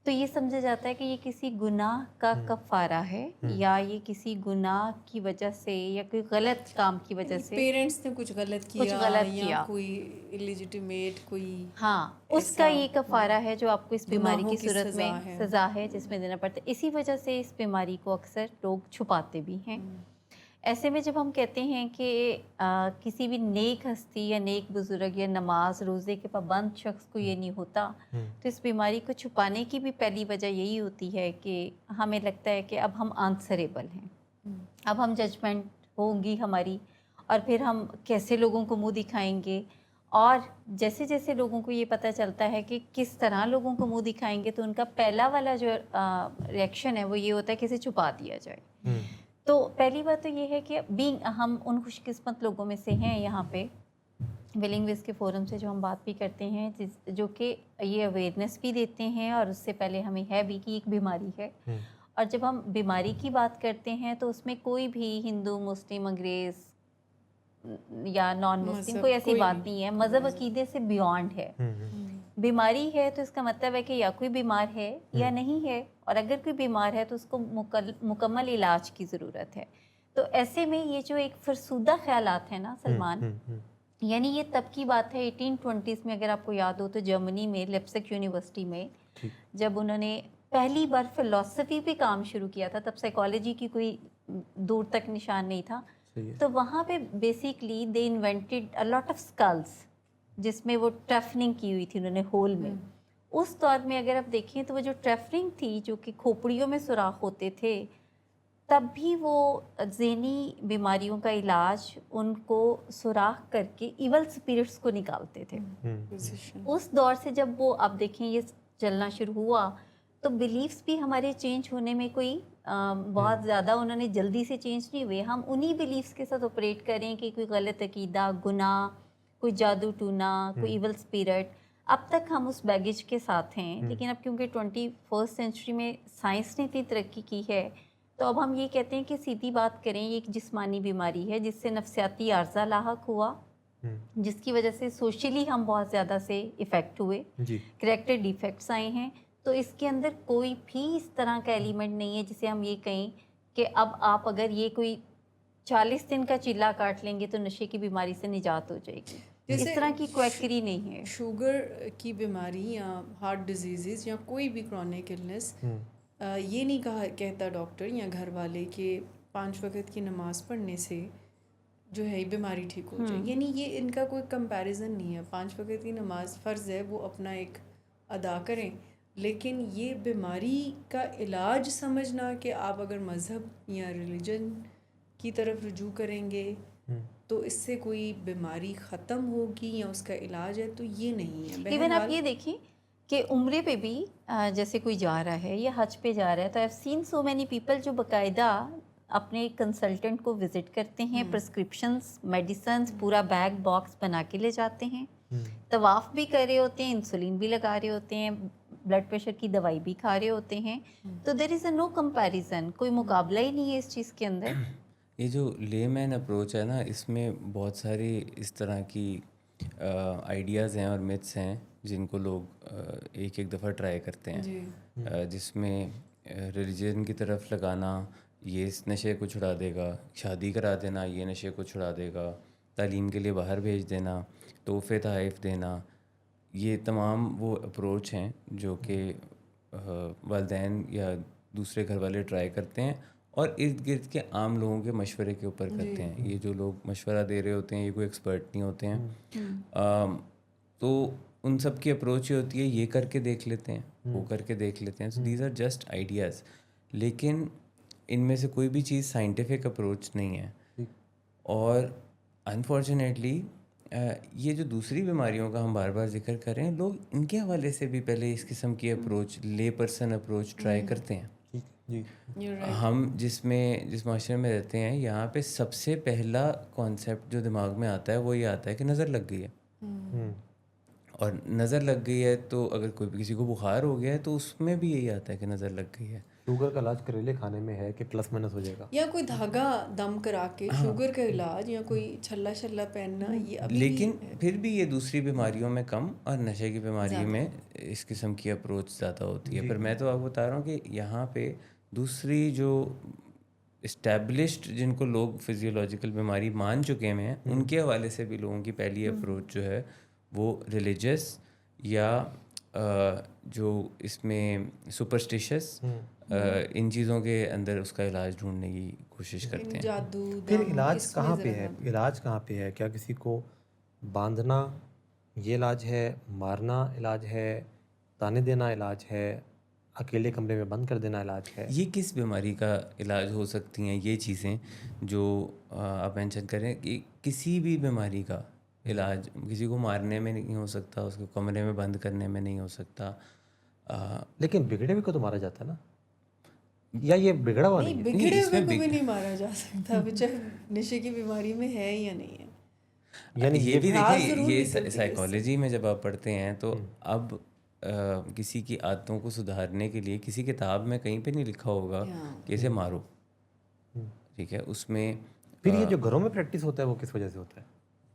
تو یہ سمجھا جاتا ہے کہ یہ کسی گناہ کا کفارہ ہے، یا یہ کسی گناہ کی وجہ سے یا کوئی غلط کام کی وجہ سے پیرنٹس نے کچھ غلط کیا یا کوئی الیجیٹیمیٹ کوئی، ہاں، اس کا یہ کفارہ ہے جو آپ کو اس بیماری کی صورت میں سزا ہے جس میں دینا پڑتا ہے. اسی وجہ سے اس بیماری کو اکثر لوگ چھپاتے بھی ہیں. ایسے میں جب ہم کہتے ہیں کہ کسی بھی نیک ہستی یا نیک بزرگ یا نماز روزے کے پابند شخص کو یہ نہیں ہوتا، تو اس بیماری کو چھپانے کی بھی پہلی وجہ یہی ہوتی ہے کہ ہمیں لگتا ہے کہ اب ہم آنسریبل ہیں، اب ہم ججمنٹ ہوگی ہماری، اور پھر ہم کیسے لوگوں کو منہ دکھائیں گے. اور جیسے جیسے لوگوں کو یہ پتہ چلتا ہے کہ کس طرح لوگوں کو منہ دکھائیں گے، تو ان کا پہلا والا جو ریئیکشن ہے وہ یہ ہوتا ہے کہ اسے چھپا دیا جائے. تو پہلی بات تو یہ ہے کہ ہم ان خوش قسمت لوگوں میں سے ہیں یہاں پہ ولنگ ویز کے فورم سے جو ہم بات بھی کرتے ہیں، جو کہ یہ اویئرنیس بھی دیتے ہیں، اور اس سے پہلے ہمیں ہے بھی کہ ایک بیماری ہے. اور جب ہم بیماری کی بات کرتے ہیں تو اس میں کوئی بھی ہندو، مسلم، انگریز یا نان مسلم کوئی ایسی بات نہیں ہے. مذہب عقیدے سے بیونڈ ہے. بیماری ہے تو اس کا مطلب ہے کہ یا کوئی بیمار ہے یا نہیں ہے، اور اگر کوئی بیمار ہے تو اس کو مکمل علاج کی ضرورت ہے. تو ایسے میں یہ جو ایک فرسودہ خیالات ہیں نا سلمان، یعنی یہ تب کی بات ہے 1820s میں، اگر آپ کو یاد ہو تو جرمنی میں لیپسک یونیورسٹی میں جب انہوں نے پہلی بار فلسفی پہ کام شروع کیا تھا، تب سائیکالوجی کی کوئی دور تک نشان نہیں تھا، تو وہاں پہ basically they invented a lot of skills جس میں وہ ٹریفننگ کی ہوئی تھی انہوں نے ہول میں. اس دور میں اگر آپ دیکھیں تو وہ جو ٹریفننگ تھی جو کہ کھوپڑیوں میں سوراخ ہوتے تھے، تب بھی وہ ذہنی بیماریوں کا علاج ان کو سوراخ کر کے ایول اسپرٹس کو نکالتے تھے. اس دور سے جب وہ آپ دیکھیں یہ چلنا شروع ہوا تو بلیفس بھی ہمارے چینج ہونے میں کوئی بہت زیادہ انہوں نے جلدی سے چینج نہیں ہوئے. ہم انہی بلیفس کے ساتھ آپریٹ کریں کہ کوئی غلط عقیدہ، گناہ، کوئی جادو ٹونا، کوئی ایول اسپرٹ، اب تک ہم اس بیگیج کے ساتھ ہیں. لیکن اب کیونکہ 21st سینچری میں سائنس نے اتنی ترقی کی ہے تو اب ہم یہ کہتے ہیں کہ سیدھی بات کریں، یہ ایک جسمانی بیماری ہے جس سے نفسیاتی عارضہ لاحق ہوا، جس کی وجہ سے سوشلی ہم بہت زیادہ سے افیکٹ ہوئے، کریکٹر ڈیفیکٹس آئے ہیں. تو اس کے اندر کوئی بھی اس طرح کا ایلیمنٹ نہیں ہے جسے ہم یہ کہیں کہ اب آپ اگر یہ کوئی 40 دن کا چلا کاٹ لیں گے تو نشے کی بیماری سے نجات ہو جائے گی. اس طرح کی کویکری نہیں ہے. شوگر کی بیماری یا ہارٹ ڈیزیزز یا کوئی بھی کرونک النس، یہ نہیں کہتا ڈاکٹر یا گھر والے کہ 5 وقت کی نماز پڑھنے سے جو ہے بیماری ٹھیک ہو جائے. یعنی یہ ان کا کوئی کمپیریزن نہیں ہے. 5 وقت کی نماز فرض ہے، وہ اپنا ایک ادا کریں، لیکن یہ بیماری کا علاج سمجھنا کہ آپ اگر مذہب یا ریلیجن کی طرف رجوع کریں گے تو اس سے کوئی بیماری ختم ہوگی یا اس کا علاج ہے، تو یہ نہیں ہے. ایون آپ یہ دیکھیں کہ عمرے پہ بھی جیسے کوئی جا رہا ہے یا حج پہ جا رہا ہے تو I have seen so many people جو باقاعدہ اپنے کنسلٹنٹ کو وزٹ کرتے ہیں، پرسکرپشنز، میڈیسنز، پورا بیگ باکس بنا کے لے جاتے ہیں، طواف بھی کر رہے ہوتے ہیں، انسولین بھی لگا رہے ہوتے ہیں، بلڈ پریشر کی دوائی بھی کھا رہے ہوتے ہیں. تو دیر از اے نو کمپیریزن، کوئی مقابلہ ہی نہیں ہے اس چیز کے اندر. یہ جو لے مین اپروچ ہے نا، اس میں بہت ساری اس طرح کی آئیڈیاز ہیں اور میتھس ہیں جن کو لوگ ایک دفعہ ٹرائی کرتے ہیں، جس میں ریلیجن کی طرف لگانا یہ اس نشے کو چھڑا دے گا، شادی کرا دینا یہ نشے کو چھڑا دے گا، تعلیم کے لیے باہر بھیج دینا، تحفے تحائف دینا، یہ تمام وہ اپروچ ہیں جو کہ والدین یا دوسرے گھر والے ٹرائی کرتے ہیں اور ارد گرد کے عام لوگوں کے مشورے کے اوپر کرتے ہیں. یہ جو لوگ مشورہ دے رہے ہوتے ہیں یہ کوئی ایکسپرٹ نہیں ہوتے ہیں. تو ان سب کی اپروچ یہ ہوتی ہے یہ کر کے دیکھ لیتے ہیں، وہ کر کے دیکھ لیتے ہیں. So these are just ideas, لیکن ان میں سے کوئی بھی چیز سائنٹیفک اپروچ نہیں ہے. اور انفارچونیٹلی یہ جو دوسری بیماریوں کا ہم بار بار ذکر کر رہے ہیں، لوگ ان کے حوالے سے بھی پہلے اس قسم کی اپروچ، لے پرسن اپروچ ٹرائی کرتے ہیں. ہم جس معاشرے میں رہتے ہیں یہاں پہ سب سے پہلا کانسیپٹ جو دماغ میں آتا ہے وہ یہ آتا ہے کہ نظر لگ گئی ہے. اور نظر لگ گئی ہے تو اگر کوئی کسی کو بخار ہو گیا ہے تو اس میں بھی یہی آتا ہے کہ نظر لگ گئی ہے. شوگر کا علاج کریلے کھانے میں ہے کہ پلس مائنس ہو جائے گا، یا کوئی دھاگا دم کرا کے شوگر کا علاج، یا کوئی چھلا چھلا پہننا، یہ ابھی لیکن پھر بھی یہ دوسری بیماریوں میں کم اور نشے کی بیماری میں اس قسم کی اپروچ زیادہ ہوتی ہے. پر میں تو آپ کو بتا رہا ہوں کہ یہاں پہ دوسری جو اسٹیبلشڈ جن کو لوگ فزیولوجیکل بیماری مان چکے ہیں ان کے حوالے سے بھی لوگوں کی پہلی اپروچ جو ہے وہ ریلیجس یا جو اس میں سپرسٹیشس ان چیزوں کے اندر اس کا علاج ڈھونڈنے کی کوشش کرتے ہیں. جادو. پھر علاج کہاں پہ ہے؟ علاج کہاں پہ ہے؟ کیا کسی کو باندھنا یہ علاج ہے، مارنا علاج ہے، تانے دینا علاج ہے، اکیلے کمرے میں بند کر دینا علاج ہے؟ یہ کس بیماری کا علاج ہو سکتی ہیں یہ چیزیں جو آپ مینشن کریں کہ کسی بھی بیماری کا علاج کسی کو مارنے میں نہیں ہو سکتا، اس کو کمرے میں بند کرنے میں نہیں ہو سکتا. لیکن بگڑے ہوئے کو تو مارا جاتا ہے نا، یا یہ بگڑا ہوا نہیں؟ بگڑے ہوئے کو بھی نہیں مارا جا سکتا، چاہے نشے کی بیماری میں ہے یا نہیں ہے. یعنی یہ بھی دیکھیں، یہ سائیکالوجی میں جب آپ پڑھتے ہیں تو اب کسی کی عادتوں کو سدھارنے کے لیے کسی کتاب میں کہیں پہ نہیں لکھا ہوگا کہ اسے مارو، ٹھیک ہے. اس میں پھر یہ جو گھروں میں پریکٹس ہوتا ہے وہ کس وجہ سے ہوتا ہے؟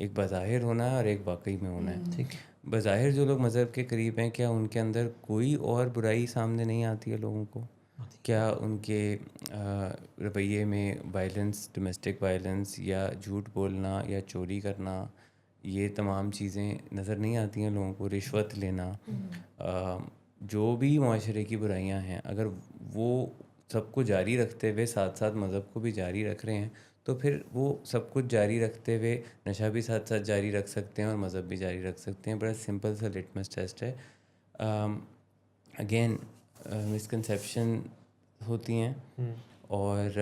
ایک بظاہر ہونا ہے اور ایک واقعی میں ہونا ہے. ٹھیک. بظاہر جو لوگ مذہب کے قریب ہیں کیا ان کے اندر کوئی اور برائی سامنے نہیں آتی ہے لوگوں کو؟ کیا ان کے رویے میں وائلنس، ڈومیسٹک وائلنس یا جھوٹ بولنا یا چوری کرنا، یہ تمام چیزیں نظر نہیں آتی ہیں لوگوں کو؟ رشوت لینا، جو بھی معاشرے کی برائیاں ہیں، اگر وہ سب کو جاری رکھتے ہوئے ساتھ ساتھ مذہب کو بھی جاری رکھ رہے ہیں تو پھر وہ سب کچھ جاری رکھتے ہوئے نشہ بھی ساتھ ساتھ جاری رکھ سکتے ہیں اور مذہب بھی جاری رکھ سکتے ہیں. بڑا سمپل سا لٹمس ٹیسٹ ہے. اگین مسکنسیپشن ہوتی ہیں. اور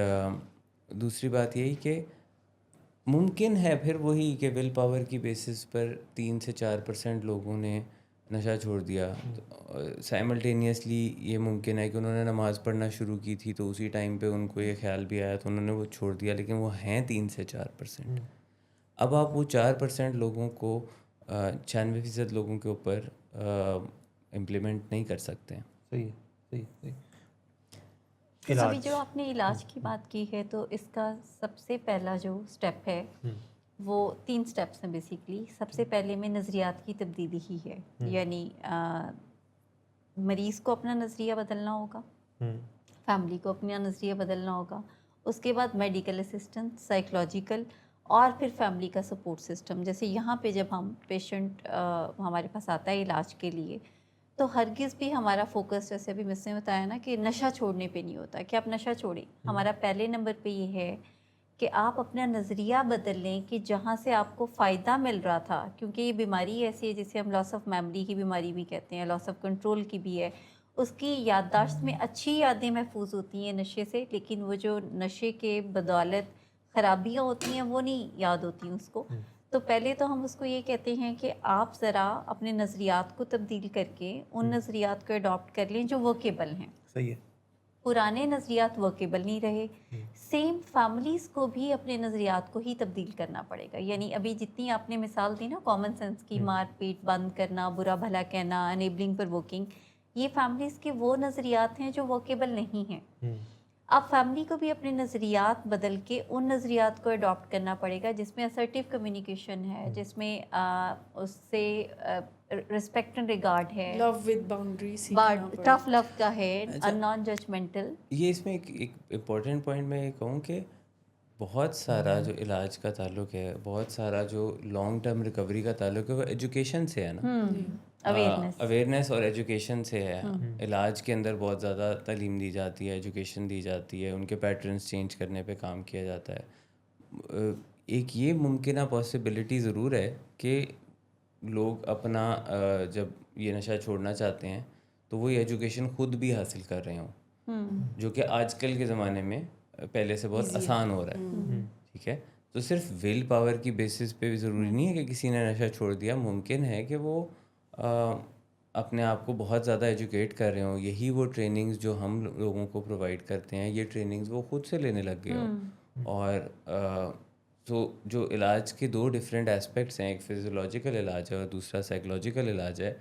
دوسری بات یہی کہ ممکن ہے پھر وہی کہ ول پاور کی بیسس پر 3 سے 4% لوگوں نے نشہ چھوڑ دیا. سائملٹینیسلی یہ ممکن ہے کہ انہوں نے نماز پڑھنا شروع کی تھی تو اسی ٹائم پہ ان کو یہ خیال بھی آیا تو انہوں نے وہ چھوڑ دیا، لیکن وہ ہیں 3 سے 4%. اب آپ وہ 4% لوگوں کو 96% لوگوں کے اوپر امپلیمنٹ نہیں کر سکتے ہیں. صحیح ہے. صحیح صحیح. ابھی جو آپ نے علاج کی بات کی ہے تو اس کا سب سے پہلا جو سٹیپ ہے وہ 3 سٹیپس ہیں بیسیکلی. سب سے پہلے میں نظریات کی تبدیلی ہی ہے، یعنی مریض کو اپنا نظریہ بدلنا ہوگا، فیملی کو اپنا نظریہ بدلنا ہوگا، اس کے بعد میڈیکل اسسٹنس، سائیکولوجیکل، اور پھر فیملی کا سپورٹ سسٹم. جیسے یہاں پہ جب ہم پیشنٹ ہمارے پاس آتا ہے علاج کے لیے تو ہرگز بھی ہمارا فوکس، جیسے ابھی مس نے بتایا نا، کہ نشہ چھوڑنے پہ نہیں ہوتا کہ آپ نشہ چھوڑیں. ہمارا پہلے نمبر پہ یہ ہے کہ آپ اپنا نظریہ بدل لیں کہ جہاں سے آپ کو فائدہ مل رہا تھا، کیونکہ یہ بیماری ایسی ہے جسے ہم لاس آف میموری کی بیماری بھی کہتے ہیں، لاس آف کنٹرول کی بھی ہے. اس کی یادداشت میں اچھی یادیں محفوظ ہوتی ہیں نشے سے، لیکن وہ جو نشے کے بدولت خرابیاں ہوتی ہیں وہ نہیں یاد ہوتی اس کو. تو پہلے تو ہم اس کو یہ کہتے ہیں کہ آپ ذرا اپنے نظریات کو تبدیل کر کے ان نظریات کو اڈاپٹ کر لیں جو ورکیبل ہیں. صحیح ہے. پرانے نظریات ورکیبل نہیں رہے. سیم فیملیز کو بھی اپنے نظریات کو ہی تبدیل کرنا پڑے گا. یعنی ابھی جتنی آپ نے مثال دی نا کامن سینس کی، مار پیٹ بند کرنا، برا بھلا کہنا، انیبلنگ پرووکنگ، یہ فیملیز کے وہ نظریات ہیں جو ورکیبل نہیں ہیں. اب فیملی کو بھی اپنے نظریات بدل کے ان نظریات کو اڈاپٹ کرنا پڑے گا جس میں اسرٹیو کمیونیکیشن ہے، جس میں اس سے رسپیکٹ اینڈ ریگارڈ ہے، لو ود باؤنڈریز، ٹف لو کا ہے، نان ججمنٹل. یہ اس میں ایک امپورٹنٹ پوائنٹ میں یہ کہوں کہ بہت سارا جو علاج کا تعلق ہے، بہت سارا جو لانگ ٹرم ریکوری کا تعلق ہے وہ ایجوکیشن سے ہے نا. اویئرنیس اور ایجوکیشن سے ہے. علاج کے اندر بہت زیادہ تعلیم دی جاتی ہے، ایجوکیشن دی جاتی ہے، ان کے پیٹرنس چینج کرنے پہ کام کیا جاتا ہے. ایک یہ ممکنہ پاسبلٹی ضرور ہے کہ لوگ اپنا جب یہ نشہ چھوڑنا چاہتے ہیں تو وہ ایجوکیشن خود بھی حاصل کر رہے ہوں، جو کہ آج کل کے زمانے میں پہلے سے بہت آسان ہو رہا ہے. ٹھیک ہے، تو صرف ول پاور کی بیسس پہ بھی ضروری نہیں ہے کہ کسی نے نشہ چھوڑ دیا. ممکن ہے کہ وہ اپنے آپ کو بہت زیادہ ایجوکیٹ کر رہے ہوں. یہی وہ ٹریننگز جو ہم لوگوں کو پرووائڈ کرتے ہیں، یہ ٹریننگز وہ خود سے لینے لگ گئے ہوں. اور تو جو علاج کے 2 ڈفرینٹ ایسپیکٹس ہیں، ایک فزیولوجیکل علاج ہے اور دوسرا سائیکولوجیکل علاج ہے.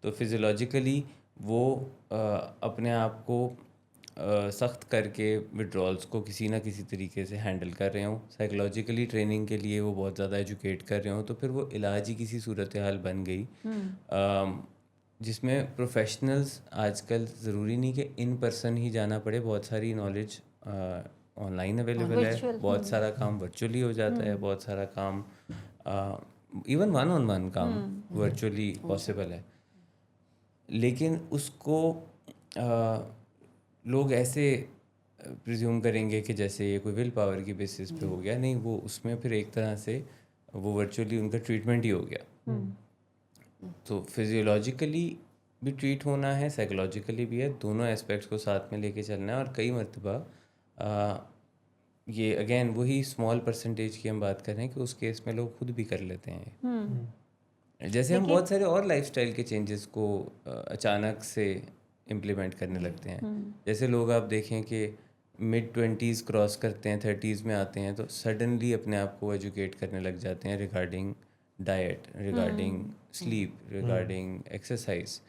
تو فزیولوجیکلی وہ اپنے آپ کو سخت کر کے وڈرالس کو کسی نہ کسی طریقے سے ہینڈل کر رہے ہوں. سائیکولوجیکلی ٹریننگ کے لیے وہ بہت زیادہ ایجوکیٹ کر رہے ہوں. تو پھر وہ علاج ہی کسی صورتحال بن گئی جس میں پروفیشنلز آج کل ضروری نہیں کہ ان پرسن ہی جانا پڑے. بہت ساری نالج آن لائن اویلیبل ہے، بہت سارا کام ورچولی ہو جاتا ہے، بہت سارا کام ایون 1-on-1 کام ورچولی پاسبل ہے. لیکن اس کو لوگ ایسے پریزیوم کریں گے کہ جیسے یہ کوئی ول پاور کی بیسس پہ ہو گیا. نہیں، وہ اس میں پھر ایک طرح سے وہ ورچولی ان کا ٹریٹمنٹ ہی ہو گیا. تو فزیولوجیکلی بھی ٹریٹ ہونا ہے، سائیکولوجیکلی بھی ہے. دونوں اسپیکٹس کو ساتھ میں لے کے چلنا ہے. اور کئی مرتبہ یہ اگین وہی اسمال پرسنٹیج کی ہم بات کر رہے ہیں کہ اس کیس میں لوگ خود بھی کر لیتے ہیں. جیسے ہم بہت سارے اور لائف اسٹائل کے چینجز کو اچانک سے امپلیمنٹ کرنے لگتے ہیں. جیسے لوگ آپ دیکھیں کہ mid-20s کراس کرتے ہیں، 30s میں آتے ہیں تو سڈنلی اپنے آپ کو ایجوکیٹ کرنے لگ جاتے ہیں regarding diet, regarding slip, regarding exercise.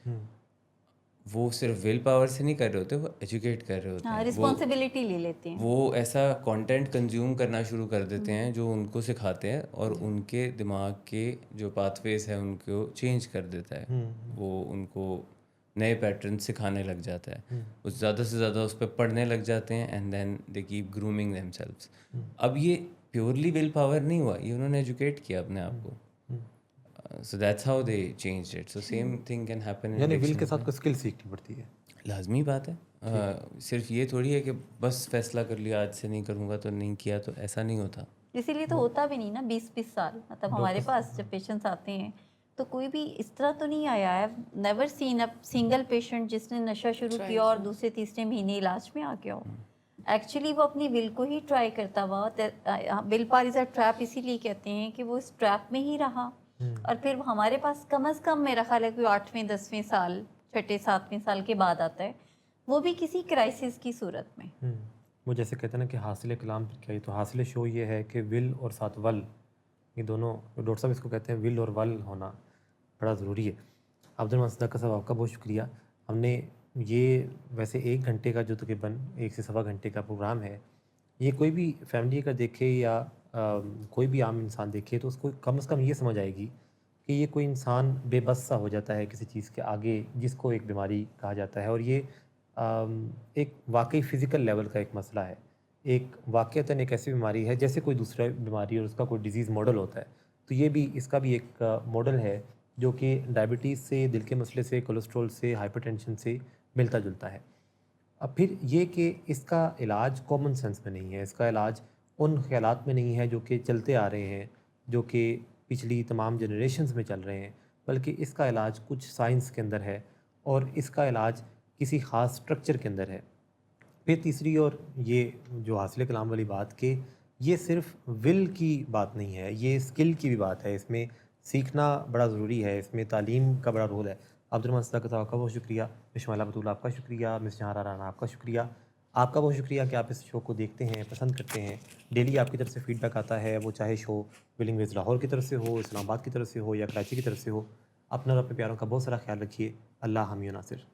وہ صرف ول پاور سے نہیں کر رہے ہوتے, وہ ایجوکیٹ کر رہے ہوتے ہاں ہیں, رسپانسبلٹی لے لیتے ہیں, وہ ایسا کانٹینٹ کنزیوم کرنا شروع کر دیتے ہیں جو ان کو سکھاتے ہیں, اور ان کے دماغ کے جو پاتھ ویز ہیں ان کو چینج کر دیتا ہے, وہ ان کو نئے پیٹرن سکھانے لگ جاتا ہے, وہ زیادہ سے زیادہ اس پہ پڑھنے لگ جاتے ہیں, and then they keep grooming themselves. اب یہ پیورلی ول پاور نہیں ہوا, یہ انہوں نے ایجوکیٹ کیا اپنے آپ کو, so that's how they changed it. So same thing can happen in یعنی ول addiction کے ساتھ میں. کوئی اسکل سیکھنی پڑتی ہے. لازمی بات ہے, صرف یہ تھوڑی ہے کہ بس فیصلہ کر لیا آج سے نہیں کروں گا تو نہیں کیا, تو ایسا نہیں ہوتا. اسی لیے تو ہوتا بھی نہیں نا 20-20 سال, مطلب ہمارے پاس جب پیشنٹس آتے ہیں تو کوئی بھی اس طرح تو نہیں آیا ہے, never seen a single patient جس نے نشہ شروع کیا اور دوسرے تیسرے مہینے علاج میں آ گیا ہو. ایکچولی وہ اپنی ول کو ہی ٹرائی کرتا ہوا, will power is a trap اسی لیے کہتے ہیں کہ وہ اس ٹریپ میں ہی رہا, اور پھر وہ ہمارے پاس کم از کم میرا خیال ہے کوئی 8ویں 10ویں سال 6 7ویں سال کے بعد آتا ہے, وہ بھی کسی کرائسس کی صورت میں. وہ جیسے کہتے ہیں نا کہ حاصل کلام کیا, تو حاصل شو یہ ہے کہ ول اور ساتھ ول, یہ دونوں ڈاکٹر صاحب اس کو کہتے ہیں ول اور ول ہونا بڑا ضروری ہے. عبد الرحمٰن صدقہ صاحب آپ کا بہت شکریہ. ہم نے یہ ویسے 1 گھنٹے کا جو تقریباً 1 سے 1.25 گھنٹے کا پروگرام ہے, یہ کوئی بھی فیملی اگر دیکھے یا کوئی بھی عام انسان دیکھے تو اس کو کم از کم یہ سمجھ آئے گی کہ یہ کوئی انسان بے بس سا ہو جاتا ہے کسی چیز کے آگے, جس کو ایک بیماری کہا جاتا ہے, اور یہ ایک واقعی فزیکل لیول کا ایک مسئلہ ہے, ایک واقعتاً ایک ایسی بیماری ہے جیسے کوئی دوسرا بیماری اور اس کا کوئی ڈیزیز ماڈل ہوتا ہے. تو یہ بھی اس کا بھی ایک ماڈل ہے جو کہ ڈائبٹیز سے, دل کے مسئلے سے, کولیسٹرول سے, ہائپر ٹینشن سے ملتا جلتا ہے. اب پھر یہ کہ اس کا علاج کامن سینس میں نہیں ہے, اس کا علاج ان خیالات میں نہیں ہے جو کہ چلتے آ رہے ہیں, جو کہ پچھلی تمام جنریشنز میں چل رہے ہیں, بلکہ اس کا علاج کچھ سائنس کے اندر ہے, اور اس کا علاج کسی خاص سٹرکچر کے اندر ہے. پھر تیسری اور یہ جو حاصل کلام والی بات کہ یہ صرف ول کی بات نہیں ہے, یہ اسکل کی بھی بات ہے, اس میں سیکھنا بڑا ضروری ہے, اس میں تعلیم کا بڑا رول ہے. عبد الرحمٰن صدقہ صاحب کا بہت شکریہ, مس شمائلہ بطول آپ کا شکریہ, مس جہاں رانا آپ کا شکریہ, آپ کا بہت شکریہ کہ آپ اس شو کو دیکھتے ہیں, پسند کرتے ہیں. ڈیلی آپ کی طرف سے فیڈ بیک آتا ہے, وہ چاہے شو ولنگ ویز لاہور کی طرف سے ہو, اسلام آباد کی طرف سے ہو, یا کراچی کی طرف سے ہو. اپنا اور اپنے پیاروں کا بہت سارا خیال رکھیے. اللہ حامی و ناصر.